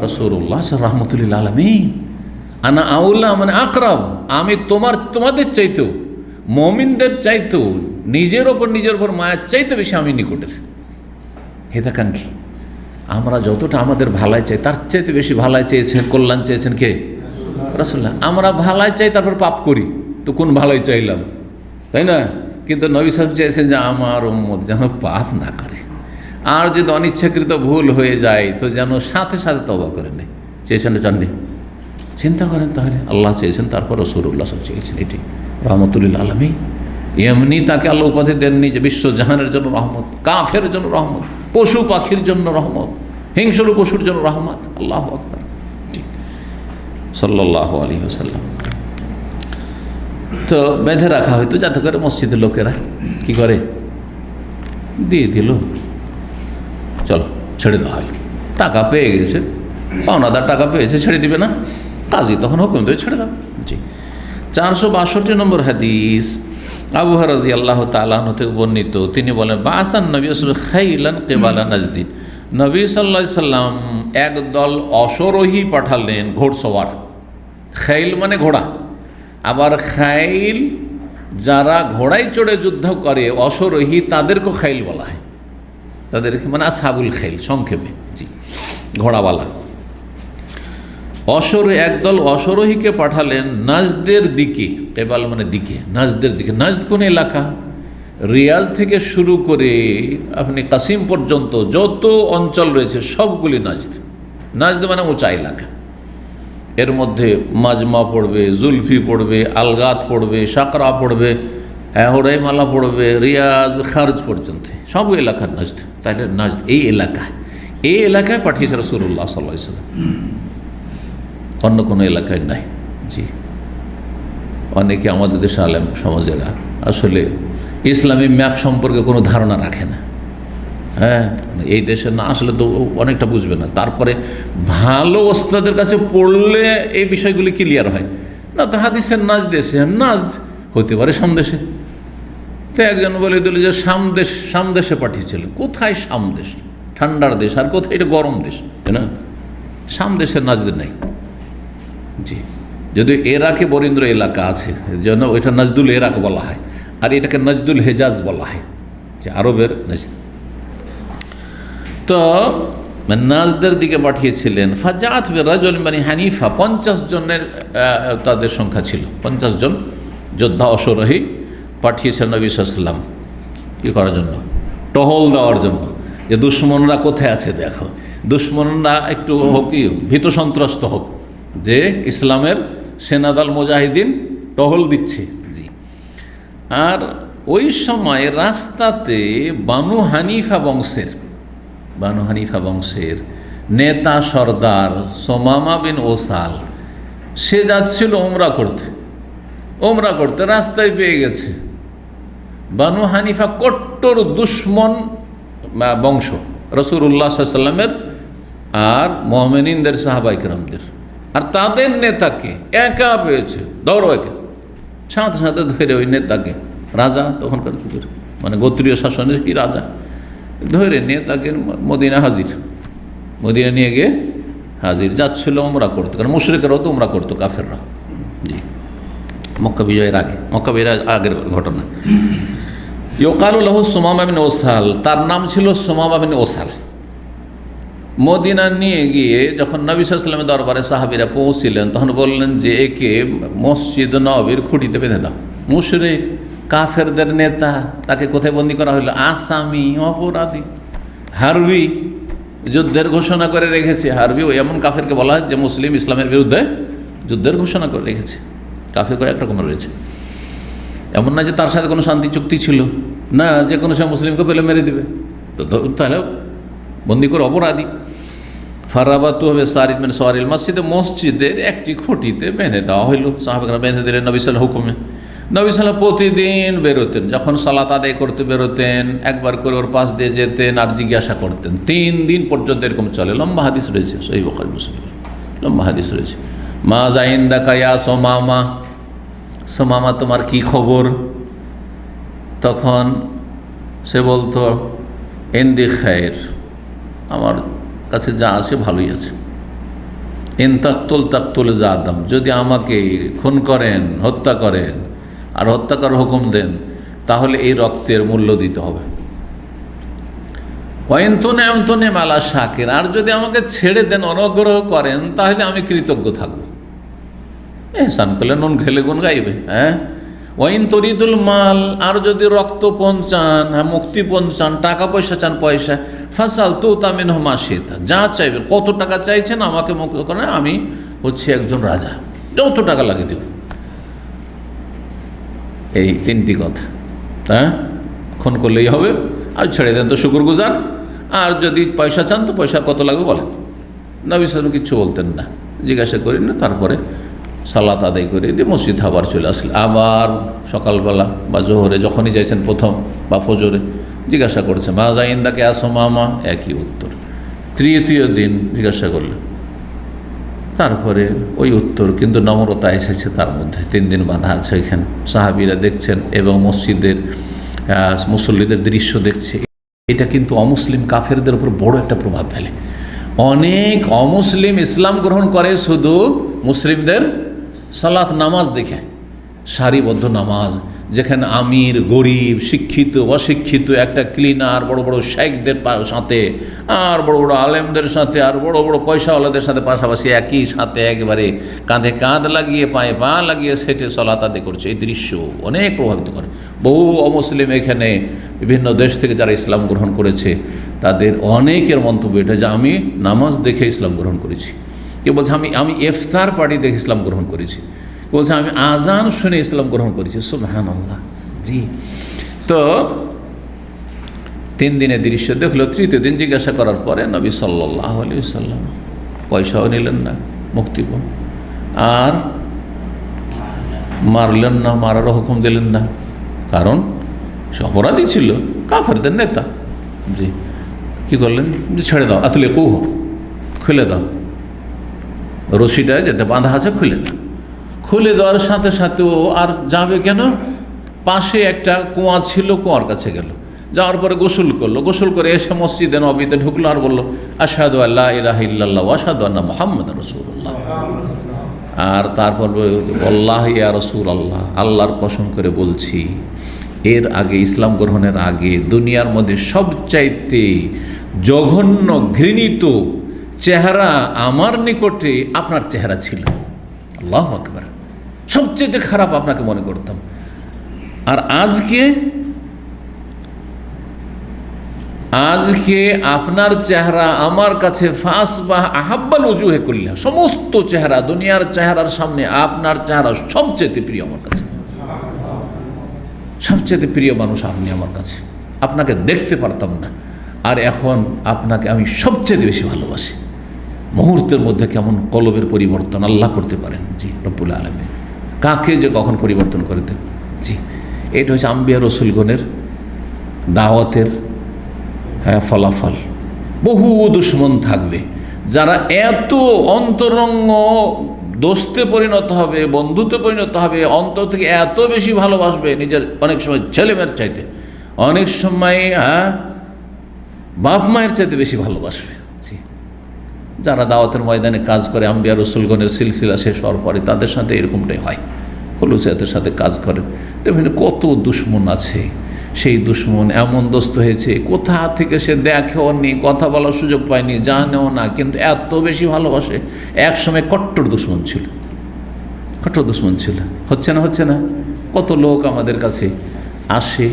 A: রাসূলুল্লাহ রাহমাতুল লিল আলামিন। আনা আউলা মানে আকরাব, আমি তোমাদের চাইতেও, মুমিনদের চাইতেও, নিজের ওপর মায়ার চাইতে বেশি আমি নিকটের। হিতাকাঙ্ক্ষী, আমরা যতটা আমাদের ভালাই চাই তার চাইতে বেশি ভালাই চেয়েছেন, কল্যাণ চেয়েছেন কে? রাসূলুল্লাহ। আমরা ভালাই চাই তারপর পাপ করি, তো কোন ভালাই চাইলাম, তাই না? কিন্তু নবী সাহেব চেয়েছেন যে আমার উম্মত যেন পাপ না করে, আর যদি অনিচ্ছাকৃত ভুল হয়ে যায় তো যেন সাথে সাথে তওবা করে নেয়। চেয়েছেন না চাননি? চিন্তা করেন, তাহলে আল্লাহ চেয়েছেন, তারপর রাসূলুল্লাহ সাল্লাল্লাহু আলাইহি ওয়াসাল্লাম চেয়েছেন, এটি রাহমাতুল লিল আলামিন। এমনি তাকে আল্লাহ উপাধি দেননি যে বিশ্বজাহানের জন্য রহমত, কাফের জন্য রহমত, পশু পাখির জন্য রহমত, হিংস্র পশুর জন্য রহমত। আল্লাহু আকবার, ঠিক সাল্লাল্লাহু আলাইহি ওয়াসাল্লাম। তো বেঁধে রাখা হয়তো যাতে করে মসজিদের লোকেরা কি করে, দিয়ে দিল, চলো ছেড়ে দেওয়া হয়, টাকা পেয়ে গেছে, পাওনাদার টাকা পেয়েছে, ছেড়ে দিবে না? কাজী তখন হুকুম দেবে ছেড়ে দাও। জি, 462 নম্বর হাদিস, আবু হুরায়রা রাদিয়াল্লাহু তাআলা আনহু থেকে বর্ণিত, তিনি বলেন বাসান নবী সাল্লাল্লাহু আলাইহি ওয়াসাল্লাম খাইলান কিবালা নাজদিন, নবী সাল্লাল্লাহু আলাইহি ওয়াসাল্লাম একদল অশ্বরোহী পাঠালেন, ঘোড়সওয়ার। খাইল মানে ঘোড়া, আবার খাইল যারা ঘোড়ায় চড়ে যুদ্ধ করে, অশ্বরোহী, তাদেরকেও খাইল বলা হয়, তাদেরকে মানে আসহাবুল খাইল সংক্ষেপে। জি, ঘোড়াওয়ালা। একদল অশ্বরোহীকে পাঠালেন নাজদের দিকে, কেবাল মানে দিকে, নাজদের দিকে। নাজদ কোন এলাকা? রিয়াজ থেকে শুরু করে আপনি কাসিম পর্যন্ত যত অঞ্চল রয়েছে সবগুলি নাজদ। নাজদ মানে উঁচা এলাকা, এর মধ্যে মাজমা পড়বে, জুলফি পড়বে, আলগাত পড়বে, সাকরা পড়বে, হুরাইমালা পড়বে, রিয়াজ খারজ পর্যন্ত সব এলাকার নাজদ। তাহলে নাজদ এই এলাকায় পাঠিয়েছে রাসূলুল্লাহ সাল্লাল্লাহু আলাইহি ওয়াসাল্লাম, অন্য কোনো এলাকায় নাই। জি, অনেকে আমাদের দেশে আলেম সমাজেরা আসলে ইসলামী ম্যাপ সম্পর্কে কোনো ধারণা রাখে না। হ্যাঁ, এই দেশে না আসলে তো অনেকটা বুঝবে না, তারপরে ভালো ওস্তাদের কাছে পড়লে এই বিষয়গুলি ক্লিয়ার হয় না। তো হাদিসের নাজদেশে, নাজদ হতে পারে সামদেশে। তো একজন বলে দিল যে সামদেশে পাঠিয়েছিলেন। কোথায় সামদেশ? ঠান্ডার দেশ, আর কোথায় এটা গরম দেশ, তাই না? শাম দেশের নাজদ নেই। জি, যদিও এরাকে বরেন্দ্র এলাকা আছে, এর জন্য ওইটা নজদুল এরাক বলা হয়, আর এটাকে নজদুল হেজাজ বলা হয়, যে আরবের নজদ। তো নাজদের দিকে পাঠিয়েছিলেন। ফাজাত রাজুল বানি হানিফা, 50 জনের তাদের সংখ্যা ছিল, 50 জন যোদ্ধা অশ্বরোহী পাঠিয়েছেন নবী সাল্লাল্লাহু আলাইহি ওয়াসাল্লাম। কী করার জন্য? টহল দেওয়ার জন্য, যে দুশ্মনরা কোথায় আছে দেখো, দুশ্মনরা একটু হোক কি ভীত সন্ত্রস্ত হোক, যে ইসলামের সেনাদল মুজাহিদিন টহল দিচ্ছে। জি, আর ওই সময় রাস্তাতে বানু হানিফা বংশের নেতা সর্দার সোমামা বিন ওসাল, সে যাচ্ছিল ওমরা করতে রাস্তায় পেয়ে গেছে। বানু হানিফা কট্টর দুশ্মন বংশ রাসূলুল্লাহ সাল্লাল্লাহু আলাইহি ওয়াসাল্লামের আর মুমিনিনদের সাহাবায়ে কেরামদের, আর তাদের নেতাকে একা পেয়েছে, দৌড় একে সাথে সাথে ধরে ওই নেতাকে, রাজা তখনকার যুগের, মানে গোত্রীয় শাসনের কি রাজা, ধরে নিয়ে তাকে মদিনা নিয়ে গিয়ে হাজির। যাচ্ছিল ওমরা করতে, কারণ মুশরিকরাও তো ওমরা করতো, কাফেররা। জি, মক্কা বিজয়ের আগে, মক্কা বিজয়ের আগের ঘটনা। ইউকালু লাহু সুমামা বিন ওসাল, তার নাম ছিল সুমামা বিন ওসাল। মদিনা নিয়ে গিয়ে যখন নবী সাল্লাল্লাহু আলাইহি ওয়াসাল্লামের দরবারে সাহাবীরা পৌঁছিলেন, তখন বললেন যে একে মসজিদ নববীর খুঁটিতে বেঁধে দাও। মুশরিক কাফেরদের নেতা, তাকে কোথায় বন্দী করা হলো? আসামি, অপরাধী, হারবি, যুদ্ধের ঘোষণা করে রেখেছে। হারবি ওই এমন কাফেরকে বলা হয় যে মুসলিম ইসলামের বিরুদ্ধে যুদ্ধের ঘোষণা করে রেখেছে। কাফের করে একরকম রয়েছে, এমন না যে তার সাথে কোনো শান্তি চুক্তি ছিল, না যে কোনো সময় মুসলিমকে পেলে মেরে দেবে, তো তাহলে বন্দী করে অপরাধী। ফারাবাতু হবে সারিদ মানে সরিল মসজিদের একটি খুঁটিতে বেঁধে দেওয়া হইল। সাহাবারা বেঁধে দিলেন নবী সাল্লাল্লাহু হুকুমে। নবী সাল্লাল্লাহু প্রতিদিন বেরোতেন, যখন সালাত আদায় করতে বেরোতেন একবার করে ওর পাশ দিয়ে যেতেন আর জিজ্ঞাসা করতেন। 3 দিন পর্যন্ত এরকম চলে। লম্বা হাদিস রয়েছে সহিহ বুখারী মুসলিম, লম্বা হাদিস রয়েছে। মা জাইন্দাকা ইয়া সোমামা, সোমামা তোমার কি খবর? তখন সে বলতো ইনদি খায়ের, আমার কাছে যা আছে ভালোই আছে। ইন তাকতুল জাদাম, যদি আমাকে খুন করেন, হত্যা করেন আর হত্যা করার হুকুম দেন, তাহলে এই রক্তের মূল্য দিতে হবে। ওয়াইনতুনে মালা শাকির, আর যদি আমাকে ছেড়ে দেন, অনুগ্রহ করেন, তাহলে আমি কৃতজ্ঞ থাকবো। এহসান করলে নুন খেলে গুণ গাইবে। হ্যাঁ, ওয়াইন তরিদুল মাল, আর যদি রক্ত পঞ্চান, হ্যাঁ মুক্তি পঞ্চান, টাকা পয়সা চান, পয়সা, ফাসাল তো তামিন মাসিতা, যা চাইবেন, কত টাকা চাইছেন আমাকে মুক্ত করেন, আমি হচ্ছে একজন রাজা, যত টাকা লাগে দেব। এই 3টি কথা। হ্যাঁ, খুন করলেই হবে, আর ছেড়ে দেন তো শুকরগুজার, আর যদি পয়সা চান তো পয়সা কত লাগবে বলেন। নবী সাল্লাল্লাহু কিচ্ছু বলতেন না, জিজ্ঞাসা করেন না। তারপরে সালাত আদায় করে দিয়ে মসজিদ আবার চলে আসলেন। আবার সকালবেলা বা জোহরে যখনই যাইছেন প্রথম বা ফজরে জিজ্ঞাসা করছে মা জাইন্দাকে আসো মামা, একই উত্তর। 3য় দিন জিজ্ঞাসা করলেন, তারপরে ওই উত্তর, কিন্তু নম্রতা এসেছে তার মধ্যে। 3 দিন বাধা আছে ওইখানে, সাহাবীরা দেখছেন এবং মসজিদের মুসল্লিদের দৃশ্য দেখছে। এটা কিন্তু অমুসলিম কাফেরদের উপর বড় একটা প্রভাব ফেলে। অনেক অমুসলিম ইসলাম গ্রহণ করে শুধু মুসলিমদের সালাত নামাজ দেখে, সারিবদ্ধ নামাজ, যেখানে আমির, গরিব, শিক্ষিত, অশিক্ষিত, একটা ক্লিনার, বড় বড় শেখদের সাথে আর বড় বড় আলেমদের সাথে আর বড় বড় পয়সাওয়ালাদের সাথে পাশাপাশি একই সাথে একেবারে কাঁধে কাঁধ লাগিয়ে পায়ে পা লাগিয়ে সেটে সালাত আদায় করছে। এই দৃশ্য অনেক প্রভাবিত করে। বহু অমুসলিম এখানে বিভিন্ন দেশ থেকে যারা ইসলাম গ্রহণ করেছে, তাদের অনেকের মন্তব্য এটা যে আমি নামাজ দেখে ইসলাম গ্রহণ করেছি। কেউ বলছে আমি ইফতার পার্টি দেখে ইসলাম গ্রহণ করেছি, বলছে আমি আজান শুনে ইসলাম গ্রহণ করেছি। সুবহানাল্লাহ। জি, তো 3 দিনের দৃশ্য দেখলো। 3য় দিন জিজ্ঞাসা করার পরে নবী সাল্লাল্লাহু আলাইহি ওয়াসাল্লাম পয়সাও নিলেন না, মুক্তি আর মারলেন না, মারারও হুকুম দিলেন না, কারণ সে অপরাধী ছিল, কাফেরদের নেতা। জি, কি করলেন? যে ছেড়ে দাও, আতলে কৌহ, খুলে দাও, রশিটা যেটা বাঁধা আছে খুলে দাও। খুলে দেওয়ার সাথে সাথে ও আর যাবে কেন? পাশে একটা কুয়া ছিল, কুয়ার কাছে গেল। যাওয়ার পরে গোসল করলো, গোসল করে এসে মসজিদে নববীতে ঢুকলো আর বললো আশহাদু আল্লা ইলাহা ইল্লাল্লাহ ওয়া আশহাদু আন্না মুহাম্মাদান রাসূলুল্লাহ। আর তারপর আল্লাহি ইয়া রাসূলুল্লাহ, আল্লাহর কসম করে বলছি এর আগে, ইসলাম গ্রহণের আগে দুনিয়ার মধ্যে সবচাইতে জঘন্য ঘৃণিত চেহারা আমার নিকটে আপনার চেহারা ছিল। আল্লাহু আকবার, সবচেয়ে খারাপ আপনাকে মনে করতাম। আর আজকে আপনার চেহারা আমার কাছে ফাস বা আহাব্বাল ওজুহে কুল্লিহা, সমস্ত চেহারা, দুনিয়ার চেহারার সামনে আপনার চেহারা সবচেয়ে প্রিয় আমার কাছে, সবচেয়ে প্রিয় মানুষ আপনি আমার কাছে। আপনাকে দেখতে পারতাম না, আর এখন আপনাকে আমি সবচেয়ে বেশি ভালোবাসি। মুহূর্তের মধ্যে কেমন কলবের পরিবর্তন আল্লাহ করতে পারেন। জি, রব্বুল আলামিন কাকে যে কখন পরিবর্তন করে দেন। জি, এটা হচ্ছে আম্বিয়া রসুলগণের দাওয়াতের ফলাফল। বহু দুশমন থাকবে যারা এত অন্তরঙ্গ দোস্তে পরিণত হবে, বন্ধুতে পরিণত হবে, অন্তর থেকে এত বেশি ভালোবাসবে, নিজের অনেক সময় ছেলেমেয়ের চাইতে, অনেক সময় বাপ মায়ের চাইতে বেশি ভালোবাসবে। জি, যারা দাওয়াতের ময়দানে কাজ করে, আম্বিয়া রসুলগণের সিলসিলা শেষ হওয়ার পরে তাদের সাথে এরকমটাই হয়, খলুসিয়াতের সাথে কাজ করে। দেখবেন কত দুশমন আছে, সেই দুশমন এমন দোস্ত হয়েছে কোথা থেকে সে দেখেও নি, কথা বলার সুযোগ পায়নি, জানেও না, কিন্তু এত বেশি ভালোবাসে। এক সময় কট্টর দুশমন ছিল, কট্টর দুশমন ছিল। হচ্ছে না কত লোক আমাদের কাছে আসে,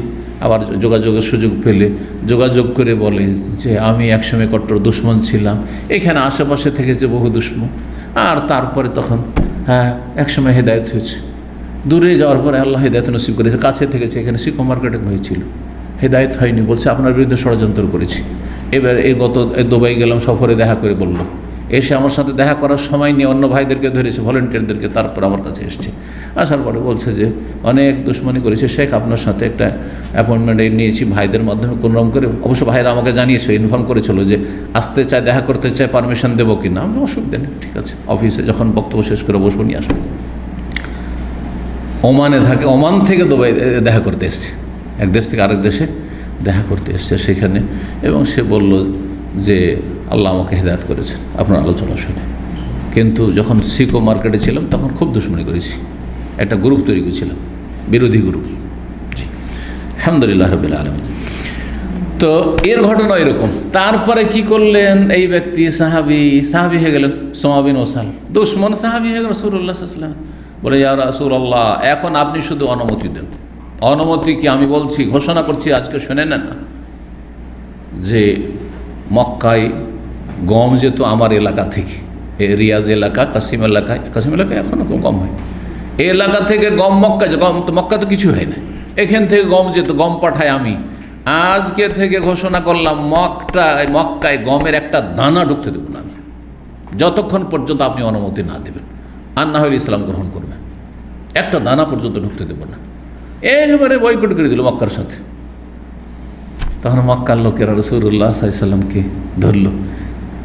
A: আবার যোগাযোগের সুযোগ পেলে যোগাযোগ করে বলে যে আমি একসময় কট্টর দুশমন ছিলাম, এখানে আশেপাশে থেকেছে বহু দুশমন, আর তারপরে তখন একসময় হেদায়েত হয়েছে। দূরে যাওয়ার পরে আল্লাহ হেদায়েত নসিব করেছে, কাছে থেকেছে, এখানে সিকো মার্কেটে হয়েছিল, হেদায়েত হয়নি, বলছে আপনার বিরুদ্ধে ষড়যন্ত্র করেছি। এবার গত দুবাই গেলাম সফরে, দেখা করে বলল, এসে আমার সাথে দেখা করার সময় নিয়ে অন্য ভাইদেরকে ধরেছে, ভলেন্টিয়ারদেরকে, তারপর আমার কাছে এসছে। আসার পরে বলছে যে অনেক দুশমনি করেছে শেখ, আপনার সাথে একটা অ্যাপয়েন্টমেন্ট নিয়েছি ভাইদের মাধ্যমে কোনোরকম করে। অবশ্য ভাইরা আমাকে জানিয়েছে, ইনফর্ম করেছিল যে আসতে চায়, দেখা করতে চায়, পারমিশন দেবো কি না। আমি অসুবিধা নেই, ঠিক আছে, অফিসে যখন বক্তব্য শেষ করে বসবো, নিয়ে আসবো। ওমানে থাকে, ওমান থেকে দুবাই দেখা করতে এসছে, এক দেশ থেকে আরেক দেশে দেখা করতে এসছে সেখানে, এবং সে বলল যে আল্লাহ আমাকে হেদায়েত করেছেন আপনার আলোচনা শুনে, কিন্তু যখন সিকো মার্কেটে ছিলাম তখন খুব দুশমনি করেছি, একটা গ্রুপ তৈরি করেছিলাম, বিরোধী গ্রুপ। আলহামদুলিল্লাহ রাব্বিল আলামিন। তো এর ঘটনা এরকম। তারপরে কি করলেন এই ব্যক্তি, সাহাবী হয়ে গেলেন, সুমা বিন ওসাল, দুশমন সাহাবী হয়ে গেল রাসূলুল্লাহ সাল্লাল্লাহু আলাইহি ওয়াসাল্লাম। বলে ইয়া রাসূলুল্লাহ, এখন আপনি শুধু অনুমতি দেন। অনুমতি কি? আমি বলছি, ঘোষণা করছি, আজকে শুনে নেন না, যে মক্কায় গম যেত আমার এলাকা থেকে, রিয়াজ এলাকা, কাসিম এলাকায় এখনও কম হয়, এই এলাকা থেকে গম মক্কা, গম তো মক্কা তো কিছু হয় না, এখান থেকে গম যেত, গম পাঠায় আমি। আজকে থেকে ঘোষণা করলাম মক্কায় গমের একটা দানা ঢুকতে দেবো না আমি, যতক্ষণ পর্যন্ত আপনি অনুমতি না দেবেন, আর না হলে ইসলাম গ্রহণ করবেন, একটা দানা পর্যন্ত ঢুকতে দেব না। একেবারে বয়কট করে দিল মক্কার সাথে। তখন মক্কার লোকেরা রাসূলুল্লাহ সাল্লাল্লাহু আলাইহি ওয়াসাল্লামকে ধরল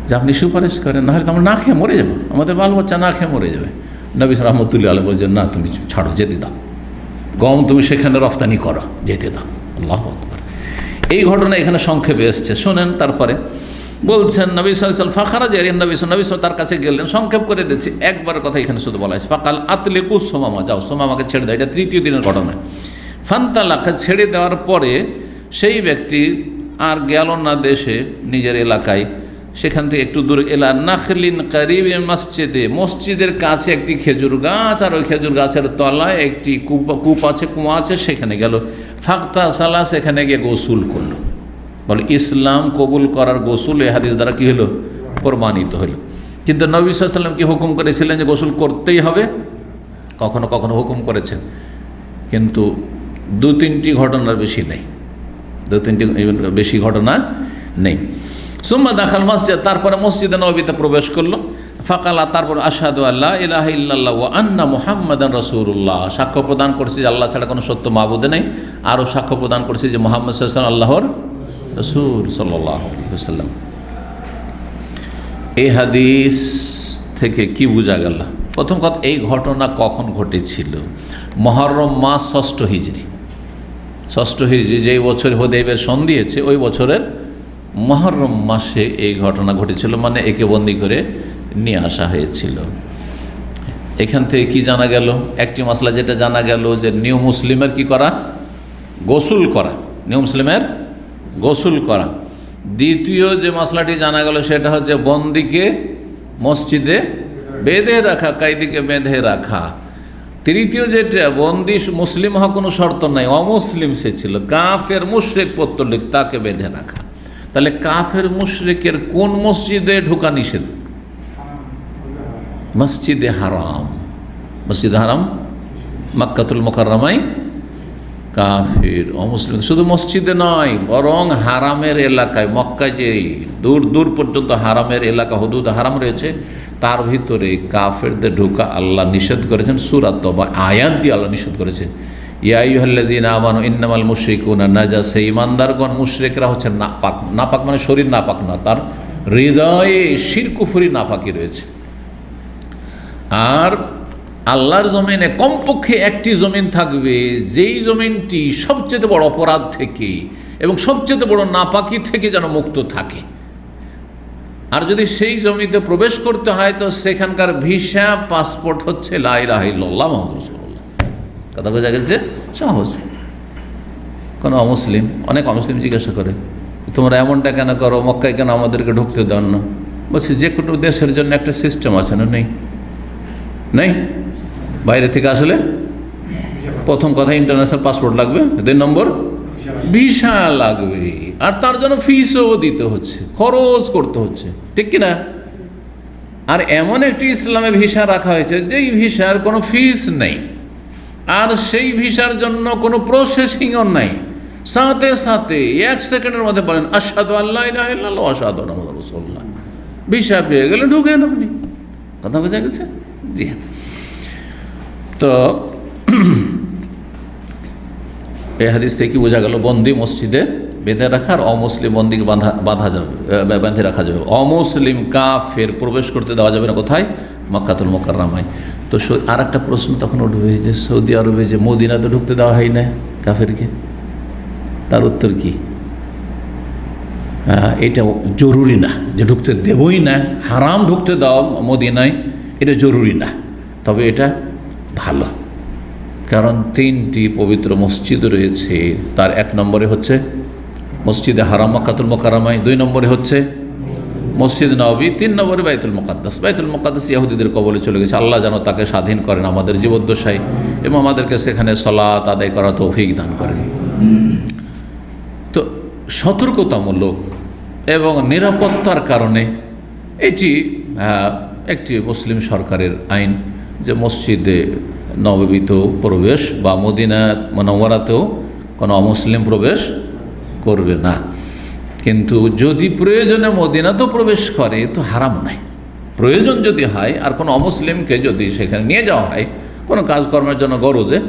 A: যে আপনি সুপারিশ করেন, নাহলে তো আমরা না খেয়ে মরে যাবো, আমাদের বাল বাচ্চা না খেয়ে মরে যাবে। নবী রাহমাতুল্লাহি আলাইহি বলছেন, না তুমি ছাড়ো, যেতে দাও, গম তুমি সেখানে রফতানি করো, যেতে দাও। আল্লাহু আকবার। এই ঘটনা এখানে সংক্ষেপে এসছে, শোনেন। তারপরে বলছেন নবী সাল্লাল্লাহু আলাইহি ওয়াসাল্লাম ফাখারাজা ইলাইহি নবী সাল্লাল্লাহু তার কাছে গেলেন, সংক্ষেপ করে দিচ্ছি, একবার কথা এখানে শুধু বলা হয়েছে, ফাকাল আতলিকু সুমামা, যাও সুমামাকে ছেড়ে দাও। এটা তৃতীয় দিনের ঘটনা। ফান্তালাকা, ছেড়ে দেওয়ার পরে সেই ব্যক্তি আর গেল না দেশে, নিজের এলাকায়, সেখান থেকে একটু দূরে এলা নাখলিন কারিবে মসজিদে, মসজিদের কাছে একটি খেজুর গাছ, আর ওই খেজুর গাছের তলায় একটি কূপ আছে, কুয়া আছে, সেখানে গেল। ফাক্তা সালা, সেখানে গিয়ে গোসুল করলো। বলে ইসলাম কবুল করার গোসুল এ হাদিস দ্বারা কি হলো? প্রমাণিত হলো। কিন্তু নবী সাল্লাল্লাহু আলাইহি ওয়াসাল্লাম কি হুকুম করেছিলেন যে গোসল করতেই হবে? কখনো কখনো হুকুম করেছেন, কিন্তু দু তিনটি ঘটনার বেশি নেই, বেশি ঘটনা নেই। সুম্মা দাখাল মসজিদ, তারপরে মসজিদে নববীতে প্রবেশ করলো। ফাকালা, তারপর আশহাদু আল্লা ইলাহা ইল্লাল্লাহ ওয়া আন্না মুহাম্মাদান রাসূলুল্লাহ, সাক্ষ্য প্রদান করছি যে আল্লাহ ছাড়া কোনো সত্য মাবুদ নেই, আরও সাক্ষ্য প্রদান করছি যে মুহাম্মদ সাল্লাল্লাহু আলাইহি ওয়াসাল্লাম আল্লাহর রাসূল সাল্লাল্লাহু আলাইহি ওয়াসাল্লাম। এই হাদিস থেকে কি বোঝা গেল? প্রথম কথা, এই ঘটনা কখন ঘটেছিল? মুহররম মাস ৬ষ্ঠ হিজরি, ষষ্ঠ হিজরি, যেই বছর হুদাইবিয়ার সন্ধি হয়েছে ওই বছরের মুহররম মাসে এই ঘটনা ঘটেছিল, মানে একে বন্দি করে নিয়ে আসা হয়েছিল। এখান থেকে কি জানা গেল? একটি মাসলা যেটা জানা গেল যে নিউ মুসলিমের কি করা? গোসল করা, নিউ মুসলিমের গোসল করা। দ্বিতীয় যে মশলাটি জানা গেল সেটা হচ্ছে বন্দিকে মসজিদে বেঁধে রাখা, কায়দিকে বেঁধে রাখা। তৃতীয় যেটা, বন্দি মুসলিম হওয়া কোনো শর্ত নাই, অমুসলিম সে ছিল, কাফের মুশরিক পত্তলিক, তাকে বেঁধে রাখা। তাহলে কাফের মুশরিকের কোন মসজিদে ঢোকা নিষেধ? মসজিদে হারাম। মসজিদে হারাম মক্কাতুল মুকাররমায় কাফির অমুসলিম শুধু মসজিদে নয়, বরং হারামের এলাকায়, মক্কায় যে দূর দূর পর্যন্ত হারামের এলাকা, হুদুদ হারাম রয়েছে, তার ভিতরে কাফেরদের ঢোকা আল্লাহ নিষেধ করেছেন। সূরা তওবা আয়াত দিয়ে আল্লাহ নিষেধ করেছেন, ইয়া আইয়ুহাল্লাযীনা আমানু ইন্নামাল মুশরিকুনা নাজাস। ঈমানদারগণ, মুশরিকরা হচ্ছে নাপাক। নাপাক মানে শরীর নাপাক না, তার হৃদয়ে শিরক কুফরি নাপাকি রয়েছে। আর আল্লাহর জমিনে কমপক্ষে একটি জমিন থাকবে, যেই জমিনটি সবচেয়ে বড় অপরাধ থেকে এবং সবচেয়ে বড় নাপাকি থেকে যেন মুক্ত থাকে। আর যদি সেই জমিতে প্রবেশ করতে হয় তো সেখানকার ভিসা, পাসপোর্ট হচ্ছে লা ইলাহা ইল্লাল্লাহ মুহাম্মাদুর রাসূলুল্লাহ। কথা বোঝা গেছে? সহজ। কোনো অমুসলিম, অনেক অমুসলিম জিজ্ঞাসা করে, তোমরা এমনটা কেন করো, মক্কায় কেন আমাদেরকে ঢুকতে দেন না? বলছি যে কোনো দেশের জন্য একটা সিস্টেম আছে না? নেই নেই বাইরে থেকে আসলে প্রথম কথা ইন্টারন্যাশনাল পাসপোর্ট লাগবে, 2 নম্বর ভিসা লাগবে, আর তার জন্য ফিসও দিতে হচ্ছে, খরচ করতে হচ্ছে, ঠিক কিনা? আর এমন একটি ইসলামে ভিসা রাখা হয়েছে যেই ভিসার কোনো ফিস নেই, আর সেই ভিসার জন্য কোনো প্রসেসিংও নাই। সাথে সাথে 1 সেকেন্ডের মধ্যে বলেন আশহাদু আল্লা ইলাহা ইল্লাল্লাহ ওয়া আশহাদু আন্না মুহাম্মাদার রাসূলুল্লাহ, ভিসা পেয়ে গেলে ঢুকেন আপনি। কথা বোঝা গেছে? জি। তো এই হাদিস থেকে বোঝা গেল বন্দি মসজিদে বেঁধে রাখা, আর অমুসলিম বন্দিকে বাঁধা যাবে, বেঁধে রাখা যাবে। অমুসলিম কাফের প্রবেশ করতে দেওয়া যাবে না কোথায়? মক্কাতুল মুকাররমায়। তো আর একটা প্রশ্ন তখন উঠবে যে সৌদি আরবে যে মদিনাতে ঢুকতে দেওয়া হয় না কাফেরকে, তার উত্তর কি? এটা জরুরি না যে ঢুকতে দেবই না, হারাম ঢুকতে দেওয়া মদিনায়, এটা জরুরি না, তবে এটা ভালো। কারণ 3টি পবিত্র মসজিদ রয়েছে, তার 1 নম্বরে হচ্ছে মসজিদে হারাম মক্কাতুল মুকাররমায়, 2 নম্বরে হচ্ছে মসজিদ নববী, 3 নম্বরে বাইতুল মুকাদ্দাস। বাইতুল মুকাদ্দাস ইহুদিদের কবলে চলে গেছে, আল্লাহ যেন তাকে স্বাধীন করেন আমাদের জীবদ্দশায় এবং আমাদেরকে সেখানে সালাত আদায় করা তৌফিক দান করেন। তো সতর্কতামূলক এবং নিরাপত্তার কারণে এটি একটি মুসলিম সরকারের আইন যে মসজিদে নববীতেও প্রবেশ বা মদিনা মুনাওয়ারাতেও কোনো অমুসলিম প্রবেশ করবে না। কিন্তু যদি প্রয়োজনে মদিনাতেও প্রবেশ করে তো হারাম নাই। প্রয়োজন যদি হয় আর কোনো অমুসলিমকে যদি সেখানে নিয়ে যাওয়া হয় কোনো কাজকর্মের জন্য গরজে,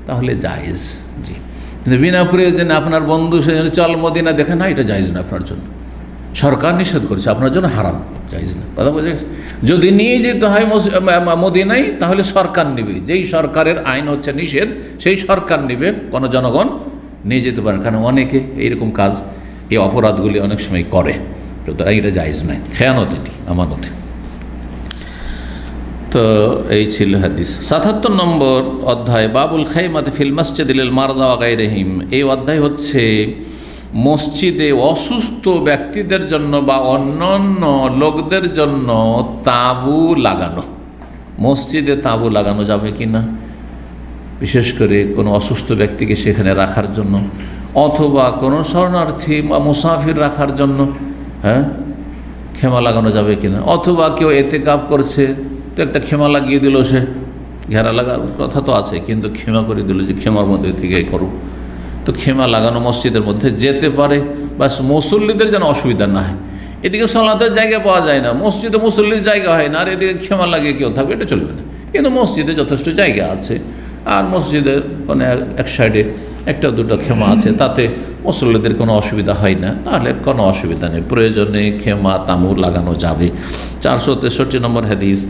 A: তাহলে জায়েজ। জি, কিন্তু বিনা প্রয়োজনে আপনার বন্ধু সেখানে চল মদিনা দেখে না, এটা জায়েজ না আপনার জন্য, সরকার নিষেধ করছে, আপনার জন্য হারাম, জায়েজ না। কথা বোঝা গেছে? যদি নিয়ে যেতে হয় মদিনায় তাহলে সরকার নেবে, যেই সরকারের আইন হচ্ছে নিষেধ সেই সরকার নেবে, কোনো জনগণ নিয়ে যেতে পারে। কারণ অনেকে এইরকম কাজ, এই অপরাধগুলি অনেক সময় করে, এটা জায়েজ নয়, খেয়ানত, এটি আমানত। তো এই ছিল হাদিস। ৭৭ নম্বর অধ্যায় বাবুল খাইমাতে ফিল মসজিদ লিল মারদা ওয়া গায়রিহিম। এই অধ্যায় হচ্ছে মসজিদে অসুস্থ ব্যক্তিদের জন্য বা অন্যান্য লোকদের জন্য তাঁবু লাগানো। মসজিদে তাঁবু লাগানো যাবে কি না, বিশেষ করে কোনো অসুস্থ ব্যক্তিকে সেখানে রাখার জন্য, অথবা কোনো শরণার্থী বা মুসাফির রাখার জন্য খেমা লাগানো যাবে কিনা, অথবা কেউ এতেকাফ করছে তো একটা খেমা লাগিয়ে দিল, সে ঘেরা লাগার কথা তো আছে কিন্তু খেমা করে দিল যে খেমার মধ্যে থেকে করো, তো খেমা লাগানো মসজিদের মধ্যে যেতে পারে, বাস মুসল্লিদের যেন অসুবিধা না হয়। এদিকে সালাতের জায়গা পাওয়া যায় না, মসজিদে মুসল্লির জায়গা হয় না, আর এদিকে খেমা লাগিয়ে কেউ থাকবে, এটা চলবে না। কিন্তু মসজিদে যথেষ্ট জায়গা আছে, আর মসজিদের মানে এক সাইডে 1-2টা খেমা আছে, তাতে মুসল্লিদের কোনো অসুবিধা হয় না, তাহলে কোনো অসুবিধা নেই, প্রয়োজনে খেমা তাঁবু লাগানো যাবে। 463 নম্বর হাদিস।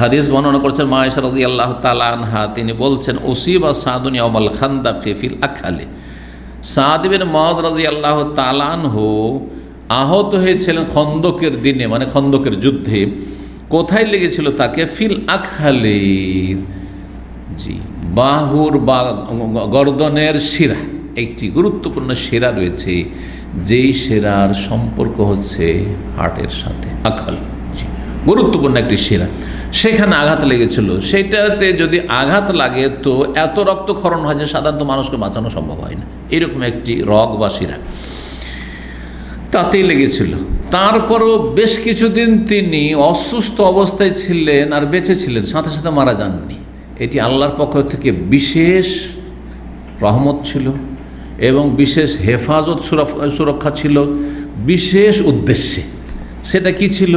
A: হাদিস বর্ণনা করছেন মা আয়েশা রাদিয়াল্লাহু তাআলা আনহা, তিনি বলছেন উসিবা সাদুন ইয়াউমাল খান্দাকি ফিল আখালি। সাদ বিন মুআয রাদিয়াল্লাহু তাআলা আনহু আহত হয়েছিলেন খন্দকের দিনে, মানে খন্দকের যুদ্ধে। কোথায় লেগেছিল তাকে? ফিল আখালি, জি, বাহুর বা গর্দনের শিরা, একটি গুরুত্বপূর্ণ শিরা রয়েছে, যেই শিরার সম্পর্ক হচ্ছে হার্টের সাথে। আখাল, জি, গুরুত্বপূর্ণ একটি শিরা, সেখানে আঘাত লেগেছিল। সেটাতে যদি আঘাত লাগে তো এত রক্তক্ষরণ হয় যে সাধারণত মানুষকে বাঁচানো সম্ভব হয় না। এরকম একটি রগ বা শিরা তাতেই লেগেছিল। তারপরও বেশ কিছুদিন তিনি অসুস্থ অবস্থায় ছিলেন আর বেঁচে ছিলেন, সাথে সাথে মারা যাননি। এটি আল্লাহর পক্ষ থেকে বিশেষ রহমত ছিল এবং বিশেষ হেফাজত সুরক্ষা ছিল, বিশেষ উদ্দেশ্যে। সেটা কি ছিল?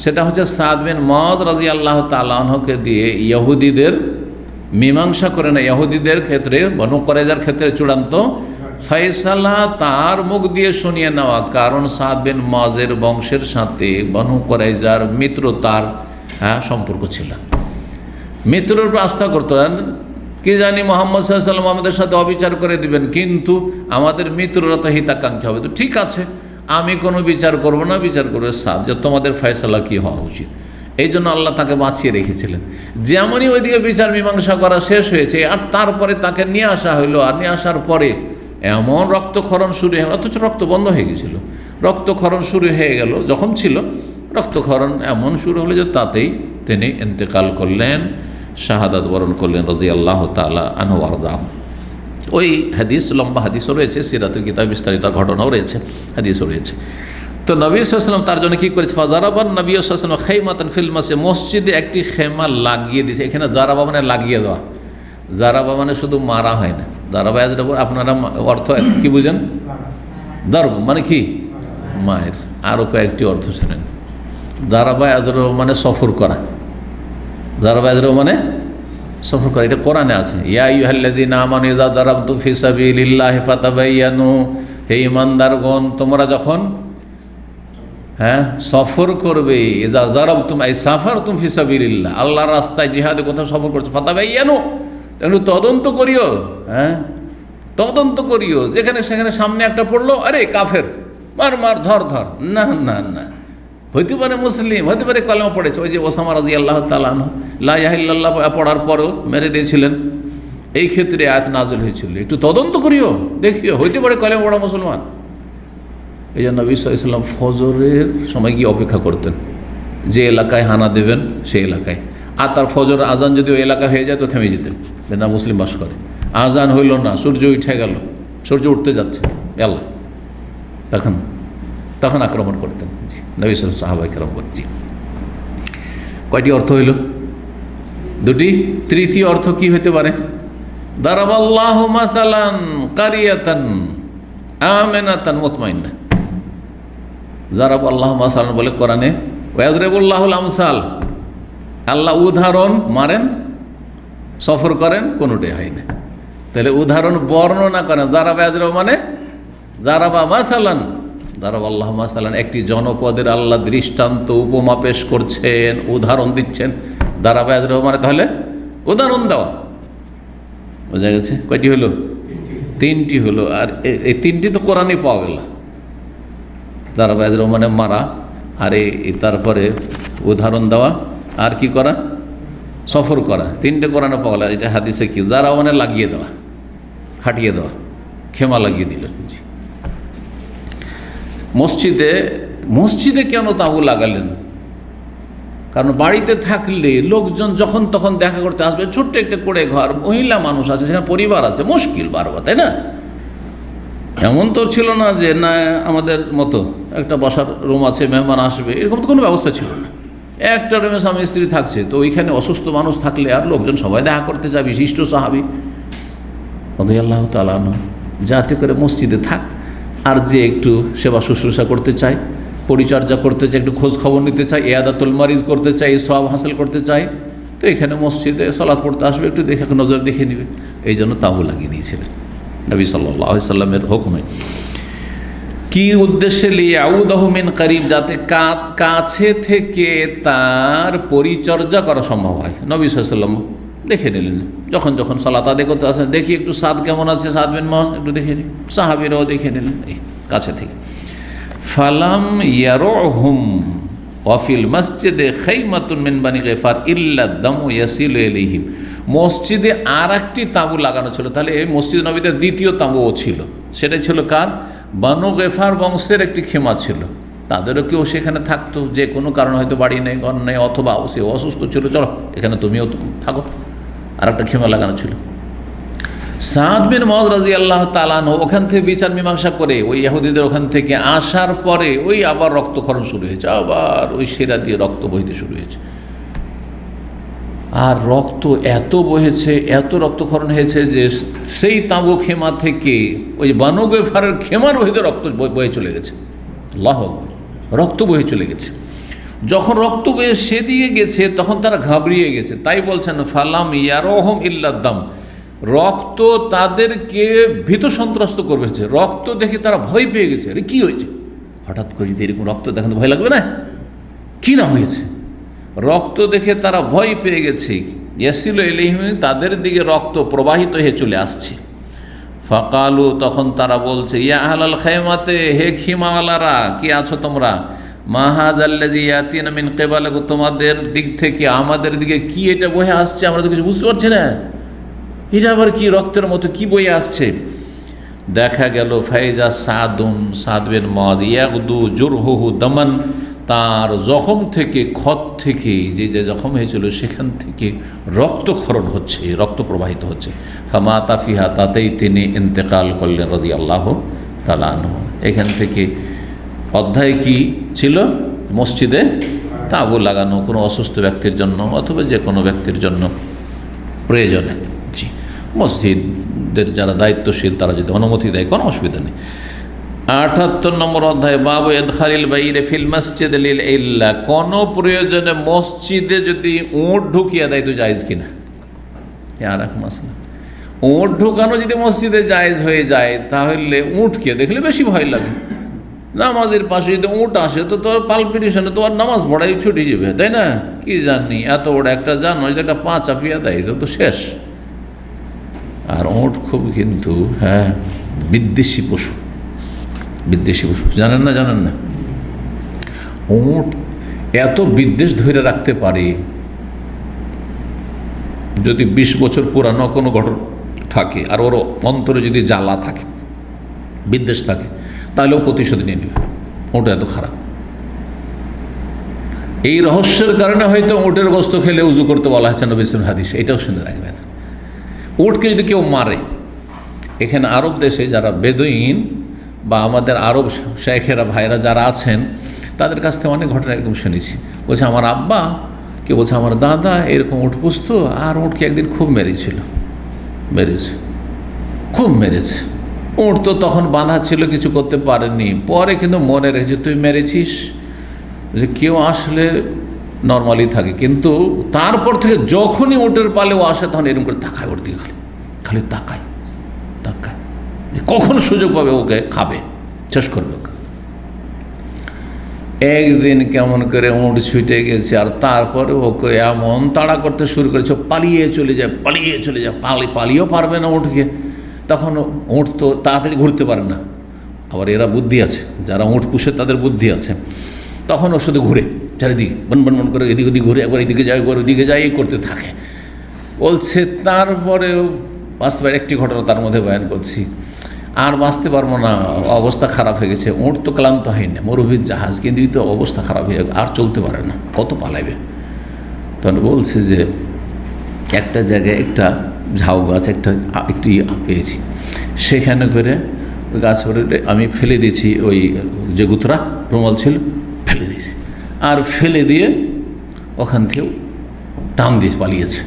A: সেটা হচ্ছে সাদ বিন মুআয রাদিয়াল্লাহু তাআলা আনহুকে দিয়ে ইহুদিদের মীমাংসা করে না, ইহুদিদের ক্ষেত্রে, বনু কুরাইজার ক্ষেত্রে চূড়ান্ত ফয়সালা তার মুখ দিয়ে শুনিয়ে নেওয়া। কারণ সাদ বিন মুআযের বংশের সাথে বনু কুরাইজার মিত্রতার সম্পর্ক ছিল, মিত্রের উপর আস্থা করতেন। কি জানি মুহাম্মদ সাল্লাল্লাহু আলাইহি ওয়াসাল্লাম আমাদের সাথে অবিচার করে দিবেন, কিন্তু আমাদের মিত্ররা তো হিতাকাঙ্ক্ষী হবে, তো ঠিক আছে, আমি কোনো বিচার করব না, বিচার করবে সাদ, যে তোমাদের ফয়সালা কি হওয়া উচিত। এই জন্য আল্লাহ তাকে বাঁচিয়ে রেখেছিলেন। যেমনই ওইদিকে বিচার মীমাংসা করা শেষ হয়েছে আর তারপরে তাকে নিয়ে আসা হইলো, আর নিয়ে আসার পরে এমন রক্তক্ষরণ শুরু হয়ে গেল, অথচ রক্ত বন্ধ হয়ে গেছিল, রক্তক্ষরণ শুরু হয়ে গেল যখন ছিল, রক্তক্ষরণ এমন শুরু হলো যে তাতেই তিনি ইন্তেকাল করলেন, শাহাদাত বরণ করলেন রাদিয়াল্লাহু তাআলা আনহু ওয়ারদা। ওই হাদিস, লম্বা হাদিসও রয়েছে, সিরাতের কিতাব বিস্তারিত ঘটনাও রয়েছে, হাদিসও রয়েছে। তো নবী সাল্লাল্লাহু আলাইহি ওয়াসাল্লাম তার জন্য কী করেছে? ফাজারাবান নবী সাল্লাল্লাহু আলাইহি ওয়াসাল্লাম খাইমাতান ফিল মসজিদ, মসজিদে একটি খেমা লাগিয়ে দিয়েছে। এখানে জারাবা মানে লাগিয়ে দেওয়া, জারাবা মানে শুধু মারা হয় না। জারাবা আপনারা অর্থ কি বুঝেন? দরব মানে কি? মায়ের। আরও কয়েকটি অর্থ শোনেন। জারাবা আজরো মানে সফর করা, জারাবা আজরো মানে সফর করা, এটা কোরআনে আছে। ইয়া আইয়ুহাল্লাযীনা আমানু ইযা দারাবতুম ফি সাবিলিল্লাহি ফাতাবায়ানু, হে ঈমানদারগণ, তোমরা যখন সফর করবে, ইযা দারাবতুম আই সাফারতুম ফি সাবিলিল্লাহ, আল্লাহর রাস্তায় জিহাদে কোথাও সফর করছো, ফাতাবায়ানু, একটু তদন্ত করিও, তদন্ত করিও। যেখানে সেখানে সামনে একটা পড়লো, আরে কাফের, মার মার, ধর ধর, না না না, হইতে পারে মুসলিম, হইতে পারে কলেমা পড়েছে। ওই যে ওসামা রাদিয়াল্লাহু তাআলা আনহু লা ইলাহা ইল্লাল্লাহ পড়ার পরেও মেরে দিয়েছিলেন, এই ক্ষেত্রে আয়াত নাযিল হয়েছিল, একটু তদন্ত করিও, দেখিও, হইতে পারে কলেমা পড়া মুসলমান। এই জন্য নবী সাল্লাল্লাহু আলাইহি ওয়াসাল্লাম ফজরের সময় গিয়ে অপেক্ষা করতেন, যে এলাকায় হানা দেবেন সেই এলাকায়, আর তার ফজর আজান যদি ওই এলাকা হয়ে যায় তো থেমে যেতেন, না মুসলিম বাস করে। আজান হইল না, সূর্য উঠে গেল, সূর্য উঠতে যাচ্ছে, আল্লাহ তখন আক্রমণ করতেন। জি, নবী সাল্লাল্লাহু আলাইহি সাহাবায়ে কেরাম বলেন। জি, কয়টি অর্থ হইল? দুটি। তৃতীয় অর্থ কি হতে পারে? দারাবাল্লাহু মাসালান কারিয়াতান আমিনাতান মুতমাইন্না। দারাবাল্লাহু মাসালান বলে কোরআনে, ওয়াজরিবুল্লাহুল আমসাল, আল্লাহ উদাহরণ মারেন, সফর করেন, কোনোটাই হয় না। তাহলে উদাহরণ বর্ণনা করেন, দারাবা ইয়াজরিবু মানে দারাবা মাসালান, দারাবাল্লাহু মাসালান, একটি জনপদের আল্লাহ দৃষ্টান্ত উপমা পেশ করছেন, উদাহরণ দিচ্ছেন। দারাবা ইয়াজরিবু মানে তাহলে উদাহরণ দেওয়া, বোঝা গেছে? কয়টি হলো? তিনটি হলো। আর এই তিনটি তো কোরআনই পাওয়া গেল। দারাবা ইয়াজরিবু মানে মারা, আর এই তারপরে উদাহরণ দেওয়া, আর কি করা? সফর করা। তিনটে কোরআনে পাওয়া গেল। এটা হাদিসে কি? দারাবা মানে লাগিয়ে দেওয়া, খাটিয়ে দেওয়া, খেমা লাগিয়ে দিলেন। জি, মসজিদে কেন তাঁবু লাগালেন? কারণ বাড়িতে থাকলে লোকজন যখন তখন দেখা করতে আসবে, ছোট্ট একটা করে ঘর, মহিলা মানুষ আছে, সেখানে পরিবার আছে, মুশকিল বারবার, তাই না? এমন তো ছিল না যে না আমাদের মতো একটা বসার রুম আছে, মেহমান আসবে, এরকম তো কোনো ব্যবস্থা ছিল না। একটা রুমে স্বামী স্ত্রী থাকছে, তো ওইখানে অসুস্থ মানুষ থাকলে আর লোকজন সবাই দেখা করতে যায়, বিশিষ্ট সাহাবী রাদিয়াল্লাহু তাআলা আনহু, যাতে করে মসজিদে থাক, আর যে একটু সেবা শুশ্রূষা করতে চায়, পরিচর্যা করতে চায়, একটু খোঁজ খবর নিতে চায়, ইয়াদাতুল মারিজ করতে চায়, সওয়াব হাসিল করতে চায়, তো এখানে মসজিদে সালাত পড়তে আসবে, একটু দেখে নজর দেখে নেবে। এই জন্য তাঁবু লাগিয়ে দিয়েছিলেন নবী সাল্লাল্লাহু আলাইহি ওয়াসাল্লামের হুকুমে। কি উদ্দেশ্যে? লিয়াউদাহু মিন করিব, যাতে কাছে থেকে তার পরিচর্যা করা সম্ভব হয়। নবী সাল্লাল্লাহু আলাইহি ওয়াসাল্লাম দেখে নিলেন, যখন যখন সালাত আদায় করতে আসেন, দেখি একটু সাদ কেমন আছে, সাদ বিন মুআয একটু দেখে নিই, সাহাবীরাও দেখে নিলেন এই কাছে থেকে। ফালাম ইয়ারুহুম ওয়া ফিল মসজিদে খাইমাতুন মিন বানি গিফার ইল্লা দামু ইয়াসিলু ইলাইহিম। মসজিদে আর একটি তাঁবু লাগানো ছিল, তাহলে এই মসজিদ নবীতে দ্বিতীয় তাঁবুও ছিল। সেটা ছিল কার? বানু গেফার বংশের একটি খেমা ছিল, তাদেরও কেউ সেখানে থাকতো, যে কোনো কারণে হয়তো বাড়ি নেই, ঘর নেই, অথবা সে অসুস্থ ছিল, চলো এখানে তুমিও থাকো, আর একটা খেমা লাগানো ছিল। সাদ বিন মুআয রাদিয়াল্লাহু তাআলা আনহু ওখান থেকে বিচার মীমাংসা করে ওই ইহুদিদের ওখান থেকে আসার পরে ওই আবার রক্তক্ষরণ শুরু হয়েছে, আবার ওই শিরা দিয়ে রক্ত বইতে শুরু হয়েছে। আর রক্ত এত বহেছে, এত রক্তক্ষরণ হয়েছে যে সেই তাঁবু খেমা থেকে ওই বানু গেফারের খেমার বহিতে রক্ত বয়ে চলে গেছে। আল্লাহু আকবার, রক্ত বয়ে চলে গেছে। যখন রক্ত বয়ে সেদিকে গেছে তখন তারা ঘাবড়িয়ে গেছে, তাই বলছেন ফালাম ইয়ারহুম ইল্লা দাম, রক্ত তাদেরকে ভীত সন্ত্রস্ত করবেছে। রক্ত দেখে তারা ভয় পেয়ে গেছে। আরে কী হয়েছে? হঠাৎ করে যদি এরকম রক্ত দেখেন ভয় লাগবে না? কি না হয়েছে? রক্ত দেখে তারা ভয় পেয়ে গেছে। ইয়াসিলু ইলাইহিম, তাদের দিকে রক্ত প্রবাহিত হয়ে চলে আসছে। ফাকালু, তখন তারা বলছে, ইয়া আহলাল খায়মাতে, হে খিমাওয়ালারা, কি আছো তোমরা? মা হাযাল্লাযী ইয়াতিনা মিন কিবালিকুম, তোমাদের দিক থেকে আমাদের দিকে কি এটা বয়ে আসছে, আমরা তো কিছু বুঝতে পারছি না, এটা আবার কি রক্তের মতো কি বয়ে আসছে? দেখা গেল ফাইজা সাদুন, সাদ বিন মুআয ইয়াগদু জুরহুহু দামান, তার জখম থেকে, ক্ষত থেকে, যে যে জখম হয়েছিল সেখান থেকে রক্তক্ষরণ হচ্ছে, রক্ত প্রবাহিত হচ্ছে। ফামাতা ফিহা, তাতেই তিনি ইন্তেকাল করলেন রাদিয়াল্লাহু তাআলা আনহু। এখান থেকে অধ্যায় কি ছিল? মসজিদে তাঁবু লাগানো কোনো অসুস্থ ব্যক্তির জন্য অথবা যে কোনো ব্যক্তির জন্য প্রয়োজনে। জি, মসজিদের যারা দায়িত্বশীল তারা যদি অনুমতি দেয় কোনো অসুবিধা নেই। ৭৮ নম্বর অধ্যায়, বাবু ইদখালিল বাইরে ফিল মসজিদ লিল ইল্লা, কোনো প্রয়োজনে মসজিদে যদি উট ঢুকিয়ে দেয় তো জায়েজ কিনা, আর এক মাসলা। উট ঢুকানো যদি মসজিদে জায়েজ হয়ে যায় তাহলে উটকে দেখলে বেশি ভয় লাগে। নামাজের পাশে যদি উট আসে তো তোর পালপিটেশনে তো আর নামাজ পড়াই ছুটে যাবে, তাই না? কি জানি এত বড় একটা জানো যদি একটা পা চাপিয়ে দেয় তো শেষ। আর উট খুব কিন্তু বিদ্বেষী পশু, বিদ্বেষী পশু, জানেন না? জানেন না? উট এত বিদ্বেষ ধরে রাখতে পারে, যদি 20 বছর পুরানো কোনো ঘটনা থাকে আর ওর অন্তরে যদি জ্বালা থাকে, বিদ্বেষ থাকে, তাহলেও প্রতিশোধ নিয়ে নেবে। ওটা এত খারাপ। এই রহস্যের কারণে হয়তো উটের গোস্ত খেলে উজু করতে বলা হয়েছে নবী সাল্লাল্লাহু আলাইহি হাদিস, এটাও শুনে রাখবেন। উটকে যদি কেউ মারে, এখানে আরব দেশে যারা বেদুইন বা আমাদের আরব শেখেরা ভাইরা যারা আছেন তাদের কাছ থেকে অনেক ঘটনা এরকম শুনেছি। বলছে আমার আব্বা, কেউ বলছে আমার দাদা এরকম উট পুষত, আর উটকে একদিন খুব মেরেছে, খুব মেরেছে। উট তো তখন বাঁধা ছিল, কিছু করতে পারেনি, পরে কিন্তু মনে রেখেছে তুই মেরেছিস। যে কেউ আসলে নর্মালি থাকে, কিন্তু তারপর থেকে যখনই উটের পালে ও আসে তখন এরকম করে তাকায়, ওর দিকে খালি তাকায়, কখন সুযোগ পাবে ওকে খাবে, শেষ করবে ওকে। একদিন কেমন করে উট ছুটে গেছে, আর তারপরে ওকে এমন তাড়া করতে শুরু করেছে, পালিয়ে চলে যায়, পালিয়েও পারবে না উঠকে। তখন উট তো তাড়াতাড়ি ঘুরতে পারে না, আবার এরা বুদ্ধি আছে, যারা উট পুষে তাদের বুদ্ধি আছে। তখন ও শুধু ঘুরে চারিদিকে বন করে এদিক ওদিক ঘুরে, একবার এদিকে যায়, একবার ওদিকে যায়, এই করতে থাকে। বলছে তারপরেও বাঁচতে পারে। একটি ঘটনা তার মধ্যে বয়ান করছি, আর বাঁচতে পারবো না, অবস্থা খারাপ হয়ে গেছে। উট তো ক্লান্ত হয় না, মরুভূমির জাহাজ, কিন্তু তো অবস্থা খারাপ হয়ে আর চলতে পারে না, কত পালাইবে। তখন বলছে যে একটা জায়গায় একটা ঝাউ গাছ একটি পেয়েছি, সেখানে করে ওই গাছ আমি ফেলে দিয়েছি, ওই যে গুতরা রুমাল ছিল ফেলে দিয়েছি, আর ফেলে দিয়ে ওখান থেকে টান দিয়ে পালিয়েছে।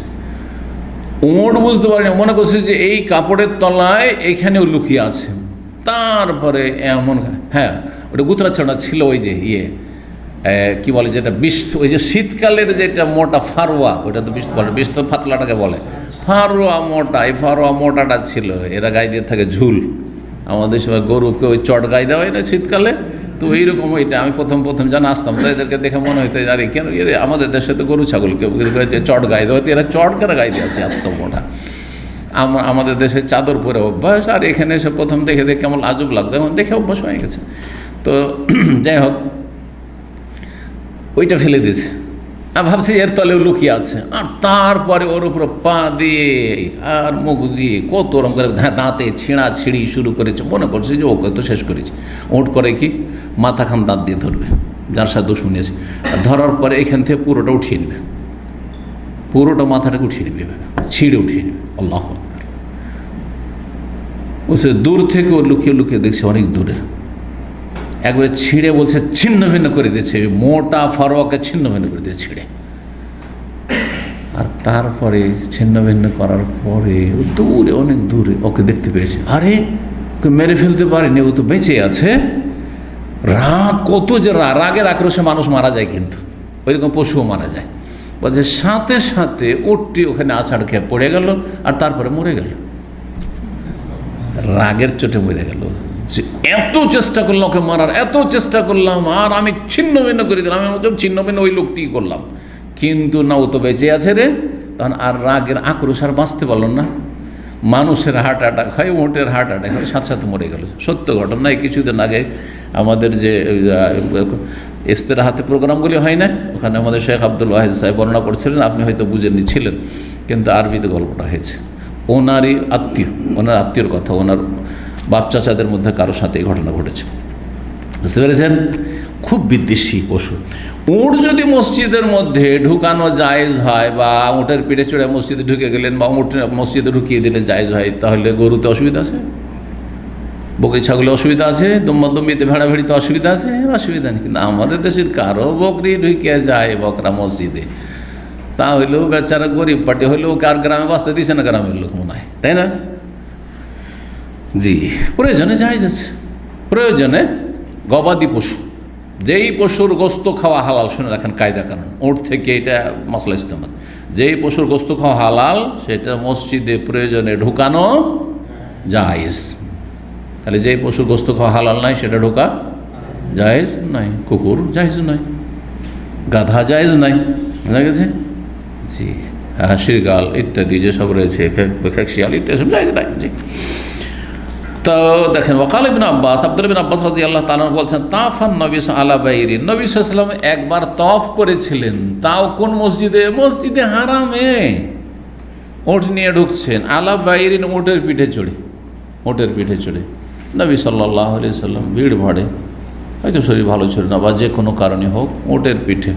A: উট বুঝতে পারেনি, মনে করছে যে এই কাপড়ের তলায় এইখানেও লুকিয়ে আছে। তারপরে এমন ওটা গুতরা ছাড়া ছিল, ওই যে কি বলে যেটা ওই যে শীতকালের যেটা মোটা ফারোয়া, ওইটা তো বিষ তো পাতলাটাকে বলে ফারোয়া মোটা, এই ফারোয়া মোটাটা ছিল, এরা গায়ে দিয়ে থাকে ঝুল, আমাদের সবাই গরুকে ওই চট গায়ে দেওয়া হয় না শীতকালে, তো এইরকম ওইটা আমি প্রথম জানা আসতাম, তো এদেরকে দেখে মনে হইতো আরে কেন আমাদের দেশে তো গরু ছাগলকে চট গায়ে দেওয়া হতো, এরা চট কেন গায়ে দিয়েছে এত মোটা। আমাদের দেশে চাদর পরে অভ্যাস, আর এখানে এসে প্রথম দেখে কেমন আজব লাগতো, এখন দেখে অভ্যাস হয়ে গেছে। তো যাই হোক, ওইটা ফেলে দিয়েছে, আর ভাবছি এর তলেও লুকিয়ে আছে, আর তারপরে ওর উপর পা দিয়ে আর মুখ দিয়ে কত রকম করে দাঁতে ছিঁড়া ছিঁড়ি শুরু করেছে, মনে করছে যে ওকে তো শেষ করেছে। ওট করে কি মাথাখান দাঁত দিয়ে ধরবে, যার সাথে দুশ্মনী আছে, ধরার পরে এখান থেকে পুরোটা উঠিয়ে নেবে, পুরোটা মাথাটাকে উঠিয়ে নেবে, ছিঁড়ে উঠিয়ে নেবে। আল্লাহ বলছে দূর থেকে ও লুকিয়ে লুকিয়ে দেখছে অনেক দূরে, একবারে ছিঁড়ে বলছে ছিন্ন ভিন্ন করে দিয়েছে, মোটা ফারোয়াকে ছিন্ন ভিন্ন করে দিয়ে ছিঁড়ে। আর তারপরে ছিন্ন ভিন্ন করার পরে দূরে অনেক দূরে ওকে দেখতে পেয়েছে, আরে ওকে মেরে ফেলতে পারেনি, ও তো বেঁচে আছে। রাগ কত যে রাগের আক্রোশে মানুষ মারা যায়, কিন্তু ওইরকম পশুও মারা যায়। বলছে সাথে সাথে উটটি ওখানে আছাড় খেয়ে পড়ে গেল, আর তারপরে মরে গেল, রাগের চোটে মরে গেল। যে এত চেষ্টা করলাম ওকে মারার, এত চেষ্টা করলাম, আর আমি ছিন্ন ভিন্ন করে দিলাম, আমি ছিন্ন ভিন্ন ওই লোকটি করলাম, কিন্তু না ও তো বেঁচে আছে রে। তখন আর রাগের আক্রোশ আর বাঁচতে পারল না। মানুষের হার্ট অ্যাটাক হয়, উটের হার্ট অ্যাটাক হয়, সাথে সাথে মরে গেল। সত্য ঘটনা। কিছুদিন আগে আমাদের যে ইস্তেরাহাতে প্রোগ্রামগুলি হয় না, ওখানে আমাদের শেখ আব্দুল ওয়াহিদ সাহেব বর্ণনা করছিলেন, আপনি হয়তো বুঝেননি ছিলেন, কিন্তু আরবিতে গল্পটা হয়েছে। ওনার আত্মীয়র কথা, ওনার বাপ চাচাদের মধ্যে কারোর সাথে এই ঘটনা ঘটেছে, বুঝতে পেরেছেন? খুব বিদ্বেষী পশু। উট যদি মসজিদের মধ্যে ঢুকানো জায়েজ হয়, বা উটের পিঠে চড়ে মসজিদে ঢুকে গেলেন, বা উট মসজিদে ঢুকিয়ে দিলেন জায়েজ হয়, তাহলে গরুতে অসুবিধা আছে, বকরি ছাগলে অসুবিধা আছে, দম্বিতে ভেড়া ভেড়িতে অসুবিধা আছে? অসুবিধা নেই। কিন্তু আমাদের দেশের কারো বকরি ঢুকিয়ে যায় বকরা মসজিদে, তা হইলেও বেচারা গরিব পার্টি হইলেও কার গ্রামে বাঁচতে দিছে না, গ্রামের লোক মনে হয়, তাই না? জি, প্রয়োজনে জায়েজ আছে। প্রয়োজনে গবাদি পশু, যেই পশুর গোস্ত খাওয়া হালাল, শুনে রাখেন কায়দা কারণ, উট থেকে এটা মশলা ইস্তেমাল, যেই পশুর গোস্ত খাওয়া হালাল সেটা মসজিদে প্রয়োজনে ঢুকানো জায়েজ। তাহলে যেই পশুর গোস্ত খাওয়া হালাল নাই সেটা ঢোকা জায়েজ নাই। কুকুর জায়েজ নাই, গাধা জায়েজ নাই, বুঝা গেছে? জি, হ্যাঁ, শৃগাল ইত্যাদি যেসব রয়েছে, শিয়াল ইত্যাদি সব জায়েজ নাই। জি, তো দেখেন, ওয়াকাল ইবনে আব্বাস, আব্দুল্লাহ বিন আব্বাস রাদিয়াল্লাহু তাআলা বলছেন, তাফান নবী আলা বাইরিন, নবী সাল্লাল্লাহু আলাইহি ওয়াসাল্লাম একবার তওয়াফ করেছিলেন, তাও কোন মসজিদে? মসজিদে হারামে। উট নিয়ে ঢুকছেন, আলা বাইরিন, উটের পিঠে চড়ে, উটের পিঠে চড়ে। নবী সাল্লাল্লাহু আলাইহি ওয়াসাল্লাম ভিড় ভাড়ে, হয়তো শরীর ভালো ছিল না, বা যে কোনো কারণে হোক, উটের পিঠে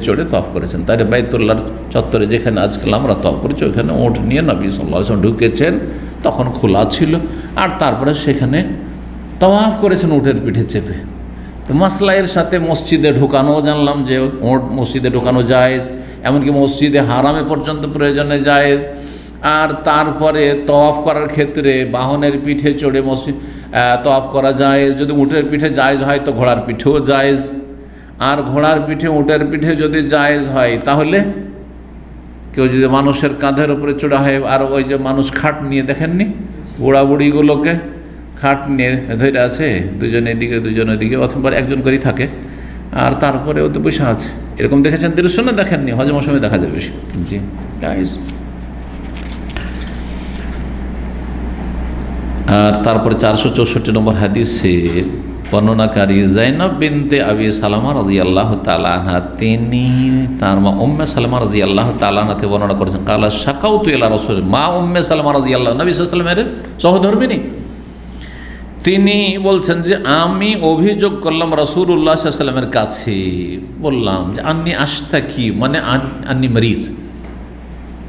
A: চড়ে তওয়াফ করেছেন। তাহলে বাইতুল্লাহর চত্বরে যেখানে আজকাল আমরা তওয়াফ করেছি, ওখানে উট নিয়ে নবী সাল্লাল্লাহু আলাইহি ওয়াসাল্লাম ঢুকেছেন, তখন খোলা ছিল, আর তারপরে সেখানে তওয়াফ করেছেন উটের পিঠে চেপে। তো মাসলাইয়ের সাথে মসজিদে ঢুকানো জানলাম যে উট মসজিদে ঢুকানো জায়েজ, এমনকি মসজিদে হারামে পর্যন্ত প্রয়োজনে জায়েজ। আর তারপরে তওয়াফ করার ক্ষেত্রে বাহনের পিঠে চড়ে মসজিদ তওয়াফ করা জায়েজ। যদি উটের পিঠে জায়েজ হয় তো ঘোড়ার পিঠেও জায়েজ, আর ঘোড়ার পিঠে উটের পিঠে যদি জায়েজ হয়, তাহলে কেউ যদি মানুষের কাঁধের উপরে চড়া হয়, আর ওই যে মানুষ খাট নিয়ে, দেখেননি বুড়া বুড়িগুলোকে খাট নিয়ে ধরে আছে, দুজন এদিকে দুজন ওদিকে, অথবা একজন করেই থাকে, আর তারপরে ও তো বসে আছে, এরকম দেখেছেন দৃশ্য না? দেখেননি? হজ মৌসুমে দেখা যাবে বেশি। জি গাইস, আর তারপরে 464 নম্বর হাদিসে বর্ণনাকারী জাইনব বিনতে আবি সালামা রাদিয়াল্লাহু তাআলা আনহা, তিনি তার মা উম্মে সালামা রাদিয়াল্লাহু তাআলা আনহাতে বর্ণনা করেছেন, কালা শাকাউতু ইলা রাসূল, মা উম্মে সালামা রাদিয়াল্লাহু, নবী সাল্লাল্লাহু আলাইহি ওয়াসাল্লামের সহধর্মিণী, তিনি বলছেন যে আমি অভিযোগ করলাম রাসূলুল্লাহ সাল্লাল্লাহু আলাইহি ওয়াসাল্লামের কাছে, বললাম যে আন্নি আশতাকি, মানে আন্নি মরিজ,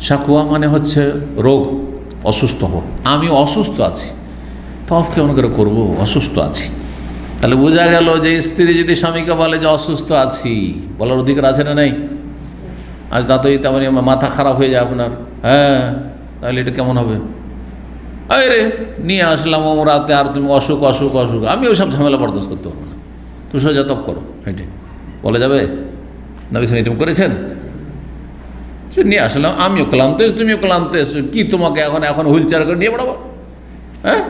A: শাকুয়া মানে হচ্ছে রোগ, অসুস্থ হোক, আমি অসুস্থ আছি, তওয়াফ কেমন করে করবো, অসুস্থ আছি। তাহলে বোঝা গেল যে স্ত্রী যদি স্বামীকে বলে যে অসুস্থ আছি, বলার অধিকার আছে না নেই? আজ দাঁতই তেমন মাথা খারাপ হয়ে যায় আপনার, হ্যাঁ, তাহলে এটা কেমন হবে? আরে নিয়ে আসলাম ওমরাতে, আর তুমি অসুখ, আমি ওই সব ঝামেলা বরদাস্ত করতে পারবো না, তুমি সোজা তপ করো, হেঁটে বলে যাবে? নবী সাল্লাল্লাহু আলাইহি ওয়াসাল্লাম করেছেন? নিয়ে আসলাম, আমিও ক্লান্ত, তুমিও ক্লান্ত, কি তোমাকে এখন হুইল চেয়ার করে নিয়ে পড়াবো? হ্যাঁ,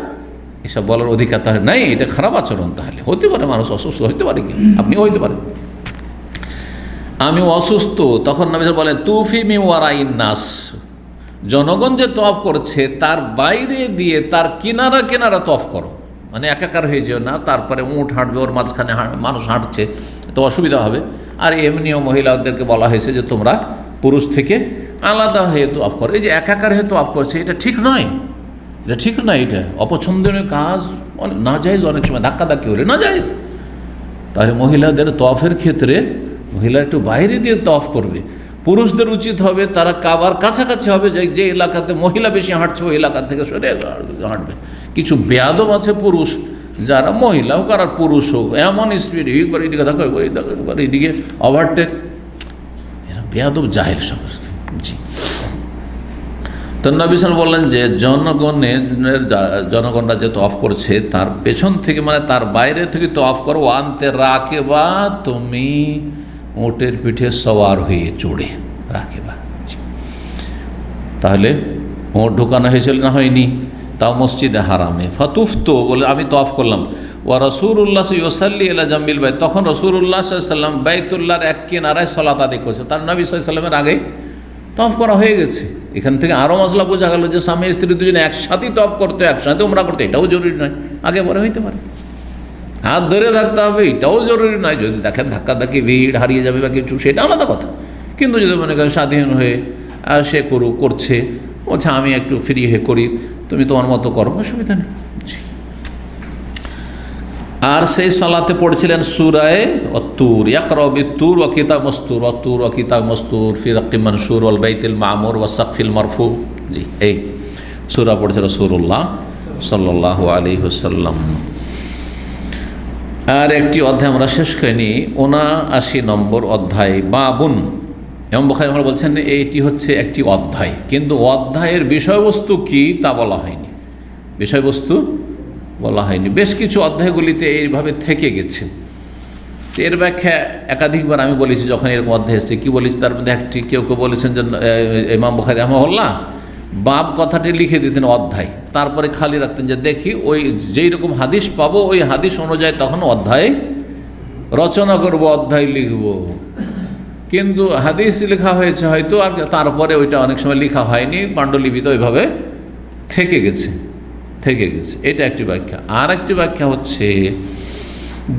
A: এসব বলার অধিকার তাহলে নাই, এটা খারাপ আচরণ। তাহলে হতে পারে মানুষ অসুস্থ হতে পারে, কি আপনিও হইতে পারেন, আমি অসুস্থ। তখন নবী বলেন তুফি মি ওয়ারাইন নাস, জনগণ যে তওয়াফ করছে তার বাইরে দিয়ে তার কিনারা কিনারা তওয়াফ করো, মানে একাকার হয়ে যেও না। তারপরে উঁট হাঁটবে, ওর মাঝখানে মানুষ হাঁটছে তো অসুবিধা হবে। আর এমনিও মহিলাদেরকে বলা হয়েছে যে তোমরা পুরুষ থেকে আলাদা হয়ে তওয়াফ করো। এই যে একাকার হয়ে তওয়াফ করছে, এটা ঠিক নয়, এটা ঠিক নয়, এটা অপছন্দনীয় কাজ, না জায়েজ। অনেক সময় ধাক্কাধাক্কি হলে না জায়েজ। তাহলে মহিলাদের তওয়াফের ক্ষেত্রে মহিলা একটু বাইরে দিয়ে তওয়াফ করবে। পুরুষদের উচিত হবে তারা কাবার কাছাকাছি হবে, যে এলাকাতে মহিলা বেশি হাঁটছে ওই এলাকা থেকে সরে হাঁটবে। কিছু বেয়াদব আছে পুরুষ, যারা মহিলা হোক আর পুরুষ হোক, এমন স্পিড একবার এদিকে দেখো একবার এদিকে ওভারটেক, এরা বেয়াদব জাহেল সব। জি, তো নবী সাল্লাল্লাহু আলাইহি ওয়াসাল্লাম বললেন যে জনগণরা যে তওয়াফ করছে তার পেছন থেকে, মানে তার বাইরে থেকে তওয়াফ করো। আনতে রাকেবা, তুমি উটের পিঠে সওয়ার হয়ে চড়ে রাকেবা। তাহলে উট ঢুকানো হয়েছিল না হয়নি? তাও মসজিদে হারামে। ফাতুফতো বলে আমি তওয়াফ করলাম। ওয়া রাসূলুল্লাহ ইউসাল্লি ইলা জাম্বিল বাইত, তখন রাসূলুল্লাহ সাল্লাল্লাহু আলাইহি ওয়াসাল্লাম বাইতুল্লাহর এক কিনারায় সালাত আদায় করছে। তার নবী সাল্লাল্লাহু আলাইহি ওয়াসাল্লামের আগে তওয়াফ করা হয়ে গেছে। এখান থেকে আরও মশলা বোঝা গেল যে স্বামী স্ত্রী দুজনে একসাথেই তওয়াফ করতে, একসাথে উমরা করতে, এটাও জরুরি নয়। আগে পরে হইতে পারে, হাত ধরে থাকতে হবে, এটাও জরুরি নয়। যদি দেখেন ধাক্কাধাক্কি ভিড় হারিয়ে যাবে বা কিছু, সেটা আলাদা কথা। কিন্তু যদি মনে করেন স্বাধীন হয়ে সে করছে, বলছে আমি একটু ফ্রি হয়ে করি, তুমি তোমার মতো করো, অসুবিধা নেই। আর সেই সালাতে পড়ছিলেন সূরায়ে আত-তুর, ইয়াকরা বিত-তুর ওয়া কিতাব মাসতুর, আত-তুর ওয়া কিতাব মাসতুর ফি রাক্কিম মানশুর ওয়াল বাইতিল মামুর ওয়া সাকফিল মারফু। জি, এই সূরা পড়ছে রাসূলুল্লাহ সাল্লাল্লাহু আলাইহি ওয়াসাল্লাম। আর একটি অধ্যায় আমরা শেষ করিনি, ৭৯ নম্বর অধ্যায়, বাবুন। ইমাম বুখারী আমরা বলছেন এইটি হচ্ছে একটি অধ্যায়, কিন্তু অধ্যায়ের বিষয়বস্তু কি তা বলা হয়নি, বিষয়বস্তু বলা হয়নি। বেশ কিছু অধ্যায়গুলিতে এইভাবে থেকে গেছে। এর ব্যাখ্যা একাধিকবার আমি বলেছি যখন এরকম অধ্যায় এসছে। কী বলেছি তার মধ্যে একটি, কেউ বলেছেন যে ইমাম বুখারী রাহিমাহুল্লাহ বাব কথাটি লিখে দিতেন অধ্যায়, তারপরে খালি রাখতেন যে দেখি ওই যেই রকম হাদিস পাবো ওই হাদিস অনুযায়ী তখন অধ্যায় রচনা করব, অধ্যায় লিখব। কিন্তু হাদিস লেখা হয়েছে হয়তো, আর তারপরে ওইটা অনেক সময় লেখা হয়নি, পাণ্ডুলিপিতে ওইভাবে থেকে গেছে। এটা একটি ব্যাখ্যা। আর একটি ব্যাখ্যা হচ্ছে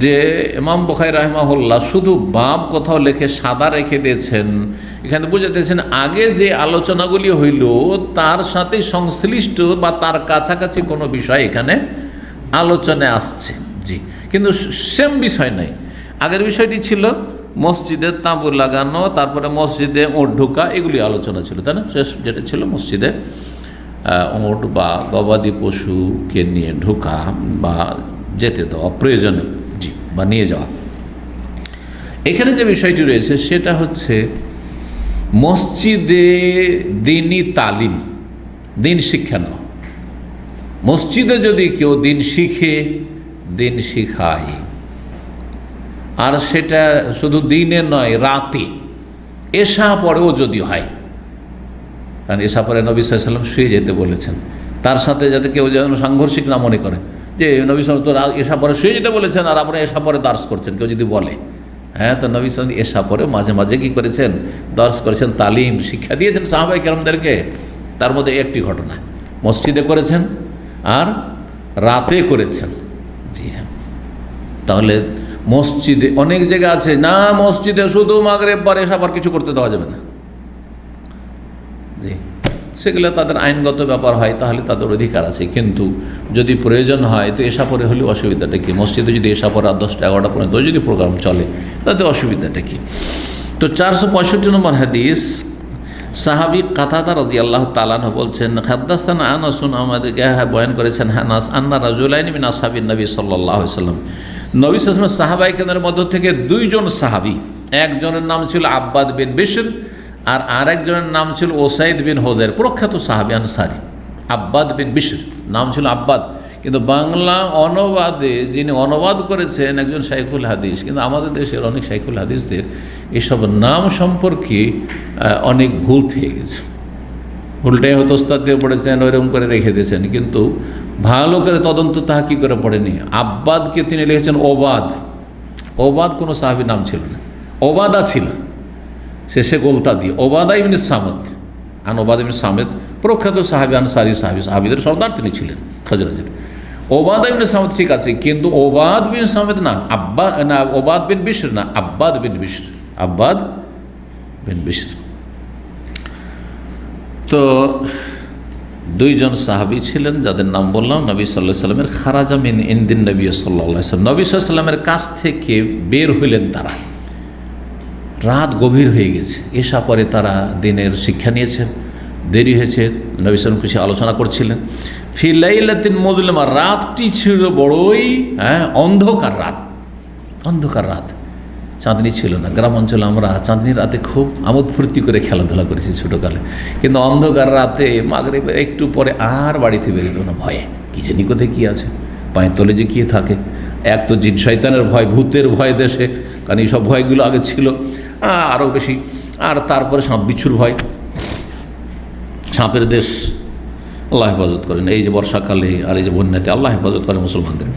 A: যে ইমাম বুখারী রাহিমাহুল্লাহ শুধু বাব কোথাও লিখে সাদা রেখে দিয়েছেন, এখানে বুঝাতেছেন আগে যে আলোচনাগুলি হইল তার সাথে সংশ্লিষ্ট বা তার কাছাকাছি কোনো বিষয় এখানে আলোচনায় আসছে। জি, কিন্তু সেম বিষয় নাই। আগের বিষয়টি ছিল মসজিদে তাঁবু লাগানো, তারপরে মসজিদে উট ঢোকা, এগুলি আলোচনা ছিল, তাই না? শেষ যেটা ছিল মসজিদে উট বা গবাদি পশুকে নিয়ে ঢোকা বা যেতে দেওয়া প্রয়োজনে, জি, বা নিয়ে যাওয়া। এখানে যে বিষয়টি রয়েছে সেটা হচ্ছে মসজিদে দিনই তালিম, দিন শিক্ষা নেওয়া। মসজিদে যদি কেউ দিন শিখে, দিন শিখায়, আর সেটা শুধু দিনে নয় রাতে, এশা পরেও যদি হয়, কারণ এশা পরে নবী সাল্লাল্লাহু আলাইহি ওয়াসাল্লাম শুয়ে যেতে বলেছেন, তার সাথে যাতে কেউ যেন সাংঘর্ষিক না মনে করে যে নবী সাল্লাল্লাহু আলাইহি ওয়াসাল্লাম তো এশা পরে শুয়ে যেতে বলেছেন আর আপনি এশা পরে দার্স করছেন, কেউ যদি বলে। হ্যাঁ, তো নবী সাল্লাল্লাহু আলাইহি ওয়াসাল্লাম এশা পরে মাঝে মাঝে কী করেছেন? দার্স করেছেন, তালিম শিক্ষা দিয়েছেন সাহাবায়ে কেরামদেরকে। তার মধ্যে একটি ঘটনা মসজিদে করেছেন আর রাতে করেছেন। জি হ্যাঁ, তাহলে মসজিদে অনেক জায়গা আছে না, মসজিদে শুধু মাগরিব পরে এশা পর কিছু করতে দেওয়া যাবে না। জি, সেগুলো তাদের আইনগত ব্যাপার হয়, তাহলে তাদের অধিকার আছে। কিন্তু যদি প্রয়োজন হয় তো এশা পরে হলে অসুবিধাটা কি? মসজিদে যদি এশা পরে 10টা 11টা পর্যন্ত যদি প্রোগ্রাম চলে তাতে অসুবিধাটা কি? তো 465 নম্বর হাদিস, সাহাবী কাতাদা রাদিয়াল্লাহু তাআলা আনহু বলছেন, হাদাসানা আনাস, আমাদেরকে বয়ান করেছেন আনাস, আন্না রাজুলাইনি মিন আসহাবিন নবী সাল্লাল্লাহু আলাইহি ওয়াসাল্লাম, নবী সাল্লাল্লাহু আলাইহি ওয়াসাল্লাম সাহাবায়ে মধ্য থেকে দুইজন সাহাবী, একজনের নাম ছিল আব্বাদ বিন বিশর আর আরেকজনের নাম ছিল ওসাইদ বিন হুযাইর, প্রখ্যাত সাহাবী আনসারী। আব্বাদ বিন বিশর নাম ছিল আব্বাদ, কিন্তু বাংলা অনুবাদে যিনি অনুবাদ করেছেন একজন শাইখুল হাদিস। কিন্তু আমাদের দেশের অনেক শাইখুল হাদিসদের এসব নাম সম্পর্কে অনেক ভুল থেকে গেছে। উল্টে হয়তো ওস্তাদ দিয়ে পড়েছেন, ওইরকম করে রেখে দিয়েছেন, কিন্তু ভালো করে তদন্ত তাহা কি করে পড়েনি। আব্বাদকে তিনি লিখেছেন ওবাদ। ওবাদ কোনো সাহাবীর নাম ছিল না, ওবাদা ছিল, শেষে গোলতা দিয়ে ওবাদা ইবনে সামদ। ওবাদা ইবনে সামদ প্রখ্যাত সাহাবী, আনসারী সাহাবী, সাহাবীদের সর্দার তিনি ছিলেন খাজরাজের। ওবাদা ইবনে সামদ ঠিক আছে, কিন্তু ওবাদ বিন সামদ না, ওবাদ বিন বিশর না, আব্বাদ বিন বিশর। আব্বাদ বিন বিশর। তো দুইজন সাহাবী ছিলেন যাদের নাম বললাম। নবী সাল্লাল্লাহু আলাইহি সাল্লামের খারাজা মিন ইনদিন নবী সাল্লাল্লাহু আলাইহি সাল্লাম, নবী সাল্লাল্লাহু আলাইহি সাল্লামের কাছ থেকে বের হইলেন তারা। রাত গভীর হয়ে গেছে, এসা পরে তারা দিনের শিক্ষা নিয়েছেন, দেরি হয়েছে। নবী সাল্লাল্লাহু আলাইহি সাল্লাম আলোচনা করছিলেন। ফি লাইলাতিন মুজলিমা, রাতটি ছিল বড়ই অন্ধকার রাত। অন্ধকার রাত, চাঁদনি ছিল না। গ্রাম অঞ্চলে আমরা চাঁদনির রাতে খুব আমোদ ফুর্তি করে খেলাধুলা করেছি ছোটোকালে, কিন্তু অন্ধকার রাতে মাগরিবের একটু পরে আর বাড়িতে বেরোলো না, ভয়ে। কি জানি কোথায় কী আছে, পায়ের তলে যে কী থাকে। এক তো জিন শয়তানের ভয়, ভূতের ভয় দেশে, কারণ এইসব ভয়গুলো আগে ছিল আরও বেশি। আর তারপরে সাপ বিচ্ছুর ভয়, সাপের দেশ। আল্লাহ হেফাজত করেন। এই যে বর্ষাকালে আর এই যে বন্যাতে আল্লাহ হেফাজত করেন মুসলমানদের।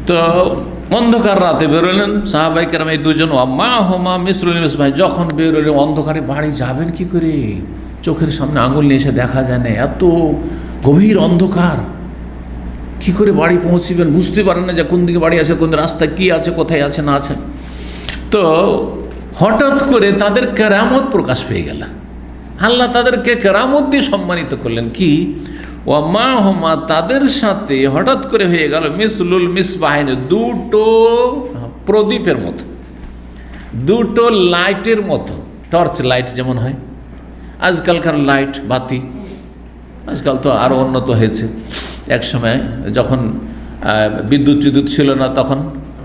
A: তো অন্ধকার রাতে বেরোলেন সাহাবাই কেরাম, এই দুজন। মা হোমা মিসরুল ভাই যখন বেরোলেন, অন্ধকারে বাড়ি যাবেন কি করে? চোখের সামনে আঙুল নিয়ে এসে দেখা যায় না, এত গভীর অন্ধকার। কি করে বাড়ি পৌঁছবেন বুঝতে পারেন না যে কোন দিকে বাড়ি আছে, কোন রাস্তায় কী আছে, কোথায় আছে না আছে। তো হঠাৎ করে তাদের কেরামত প্রকাশ পেয়ে গেল। আল্লাহ তাদেরকে কেরামত দিয়ে সম্মানিত করলেন। কি? ওয়ামা হোমা, তাদের সাথে হঠাৎ করে হয়ে গেল মিসলুল মিসবাহিন, দুটো প্রদীপের মতো, দুটো লাইটের মতো। টর্চ লাইট যেমন হয়, আজকালকার লাইট বাতি, আজকাল তো আরও উন্নত হয়েছে। এক সময় যখন বিদ্যুৎ ছিল না, তখন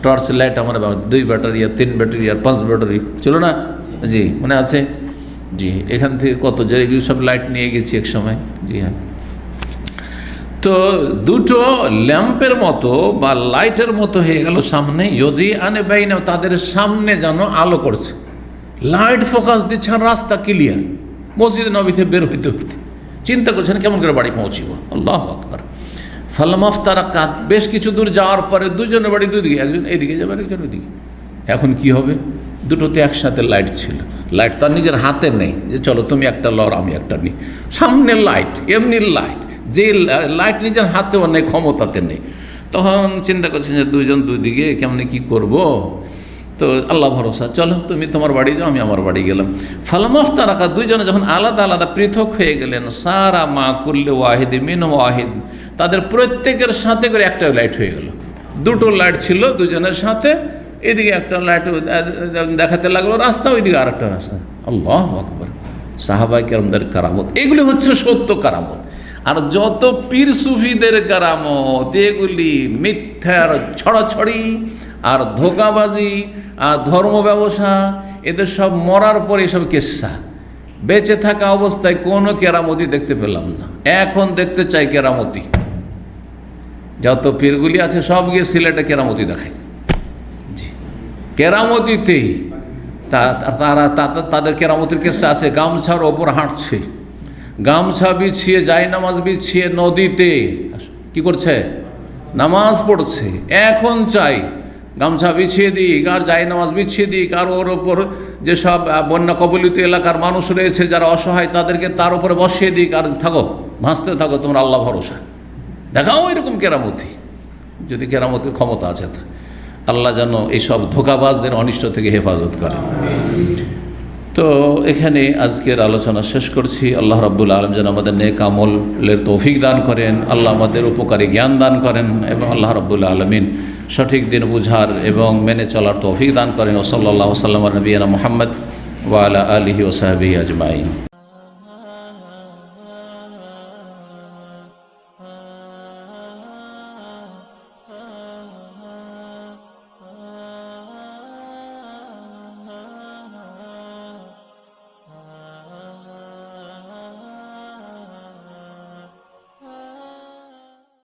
A: টর্চ লাইট আমরা 2 ব্যাটারি আর 3 ব্যাটারি আর 5 ব্যাটারি ছিল না? জি, মনে আছে? জি, এখান থেকে কত জায়গায় সব লাইট নিয়ে গেছি এক সময়। জি হ্যাঁ। তো দুটো ল্যাম্পের মতো বা লাইটের মতো হয়ে গেল সামনে। যদি আনে বাইনা, তাদের সামনে যেন আলো করছে, লাইট ফোকাস দিচ্ছে, রাস্তা ক্লিয়ার। মসজিদে নবীতে বের হইতে হইতে চিন্তা করছেন কেমন করে বাড়ি পৌঁছিব। আল্লাহু আকবার। ফালামাফ তারা কাত, বেশ কিছু দূর যাওয়ার পরে দুজনের বাড়ি দুদিকে, একজন এদিকে যাবে একজন ওইদিকে। এখন কি হবে? দুটোতে একসাথে লাইট ছিল। লাইট তার নিজের হাতে নেই যে চলো তুমি একটা লর আমি একটা নিই, সামনে লাইট, এমনি লাইট, যে লাইট নিজের হাতেও নেই, ক্ষমতাতে নেই। তখন চিন্তা করছেন যে দুইজন দুদিকে কেমনি কি করব। তো আল্লাহ ভরসা, চলো তুমি তোমার বাড়ি যাও, আমি আমার বাড়ি গেলাম। ফালামাফ তারাকা, দুইজনে যখন আলাদা আলাদা পৃথক হয়ে গেলেন, সারা মা কুল্লে ওয়াহিদ মিন ওয়াহিদ, তাদের প্রত্যেকের সাথে করে একটা লাইট হয়ে গেল। দুটো লাইট ছিল দুজনের সাথে, এদিকে একটা লাইট দেখাতে লাগলো রাস্তা, ওইদিকে আর একটা রাস্তা। আল্লাহু আকবার। সাহাবায়ে কেরামদের কারামত, এগুলি হচ্ছে সত্য কারামত। আর যত পীর সুফিদের কারামত, এগুলি মিথ্যার ছড়াছড়ি আর ধোঁকাবাজি আর ধর্ম ব্যবসা, এদের সব মরার পরে সব কেসা। বেঁচে থাকা অবস্থায় কোনো কেরামতি দেখতে পেলাম না। এখন দেখতে চাই কেরামতি। যত পীরগুলি আছে সব গিয়ে সিলেটে কেরামতি দেখায়। জি, কেরামতিতেই তারা তাদের কেরামতির কেসা আছে। গামছার ওপর হাঁটছে, গামছা বিছিয়ে, যায় নামাজ বিছিয়ে নদীতে কি করছে? নামাজ পড়ছে। এখন চাই গামছা বিছিয়ে দিক আর যায় নামাজ বিছিয়ে দিক, আর ওর ওপর যেসব বন্যা কবলিত এলাকার মানুষ রয়েছে যারা অসহায়, তাদেরকে তার উপরে বসিয়ে দিক, আর থাকো, ভাসতে থাকো তোমরা আল্লাহ ভরসা। দেখাও এরকম কেরামতি, যদি কেরামতির ক্ষমতা আছে তো। আল্লাহ যেন এইসব ধোঁকাবাজদের অনিষ্ট থেকে হেফাজত করে। তো এখানে আজকের আলোচনা শেষ করছি। আল্লাহ রাব্বুল আলামিন যেন আমাদের নেক আমলের তৌফিক দান করেন, আল্লাহ আমাদের উপকারী জ্ঞান দান করেন, এবং আল্লাহ রাব্বুল আলামিন সঠিক দিন বুঝার এবং মেনে চলার তৌফিক দান করেন। ওয়া সাল্লাল্লাহু ওয়া সাল্লাম আলা নবিয়িনা মুহাম্মদ ওয়া আলা আলিহি ওয়া সাহবিহি আজমাইন।